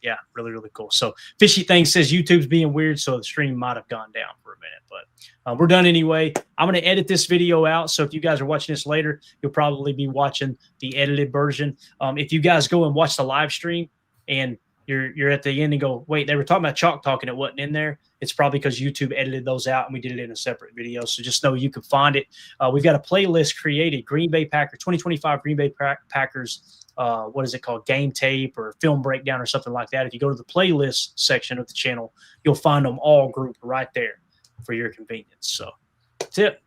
yeah, really, really cool. So, Fishy Thing says YouTube's being weird, so the stream might have gone down for a minute. But we're done anyway. I'm going to edit this video out, so if you guys are watching this later, you'll probably be watching the edited version. If you guys go and watch the live stream and you're at the end and go, wait, they were talking about Chalk Talk and it wasn't in there. It's probably because YouTube edited those out and we did it in a separate video. So just know you can find it. We've got a playlist created, Green Bay Packers, 2025 Green Bay Packers, what is it called, game tape or film breakdown or something like that. If you go to the playlist section of the channel, you'll find them all grouped right there for your convenience. So that's it.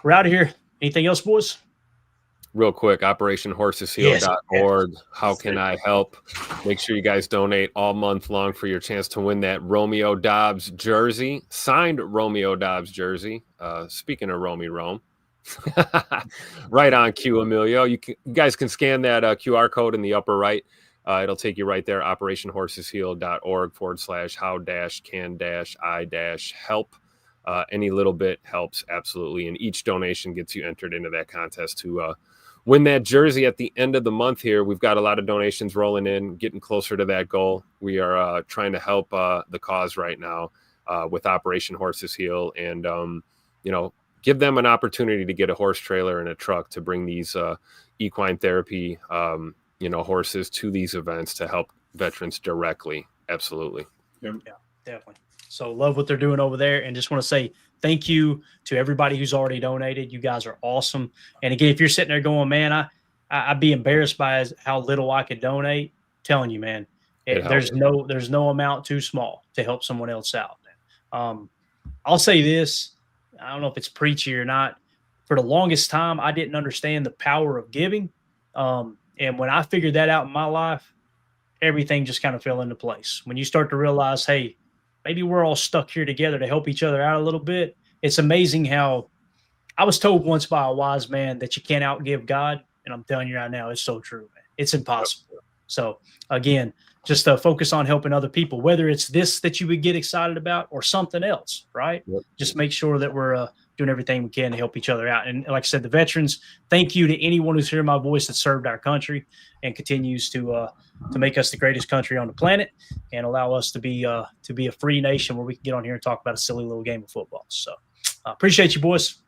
We're out of here. Anything else, boys? Real quick, operationhorsesheal.org. How can I help? Make sure you guys donate all month long for your chance to win that Romeo Dobbs jersey, signed Romeo Dobbs jersey. Speaking of Rome. Right on cue, Emilio. You guys can scan that QR code in the upper right. It'll take you right there, operationhorsesheal.org/how-can-I-help. Any little bit helps, absolutely. And each donation gets you entered into that contest to win that jersey at the end of the month here. We've got a lot of donations rolling in, getting closer to that goal. We are trying to help the cause right now with Operation Horses Heal and, give them an opportunity to get a horse trailer and a truck to bring these equine therapy, horses to these events to help veterans directly. Absolutely. Yeah, definitely. So love what they're doing over there. And just want to say thank you to everybody who's already donated. You guys are awesome. And again, if you're sitting there going, man, I'd be embarrassed by how little I could donate. I'm telling you, man, there's no amount too small to help someone else out. I'll say this. I don't know if it's preachy or not. For the longest time, I didn't understand the power of giving. And when I figured that out in my life, everything just kind of fell into place. When you start to realize, hey, maybe we're all stuck here together to help each other out a little bit. It's amazing how I was told once by a wise man that you can't outgive God. And I'm telling you right now, it's so true, man. It's impossible. So again, just focus on helping other people, whether it's this that you would get excited about or something else, right? Yep. Just make sure that we're doing everything we can to help each other out. And like I said, the veterans, thank you to anyone who's hearing my voice that served our country and continues to make us the greatest country on the planet and allow us to be a free nation where we can get on here and talk about a silly little game of football. So appreciate you, boys.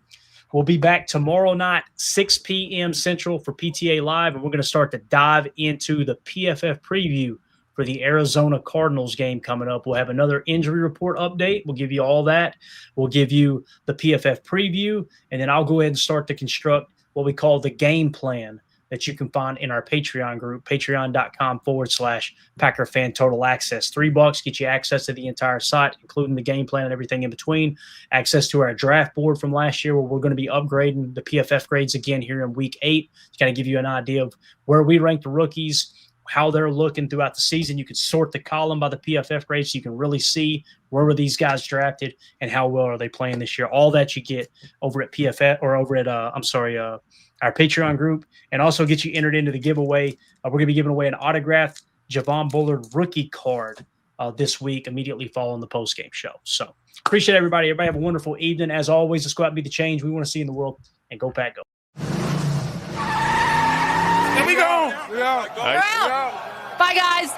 We'll be back tomorrow night, 6 p.m. Central for PTA Live, and we're going to start to dive into the PFF preview for the Arizona Cardinals game coming up. We'll have another injury report update. We'll give you all that. We'll give you the PFF preview, and then I'll go ahead and start to construct what we call the game plan that you can find in our Patreon group, patreon.com/Packer Fan Total Access. $3 get you access to the entire site, including the game plan and everything in between. Access to our draft board from last year, where we're going to be upgrading the PFF grades again here in week 8 to kind of give you an idea of where we rank the rookies, how they're looking throughout the season. You can sort the column by the PFF grades so you can really see where were these guys drafted and how well are they playing this year. All that you get over at PFF or over at our Patreon group, and also get you entered into the giveaway. We're going to be giving away an autographed Javon Bullard rookie card this week, immediately following the post-game show. So appreciate everybody. Everybody have a wonderful evening. As always, let's go out and be the change we want to see in the world, and go Pack Go. Here we go. We're out. Bye, guys.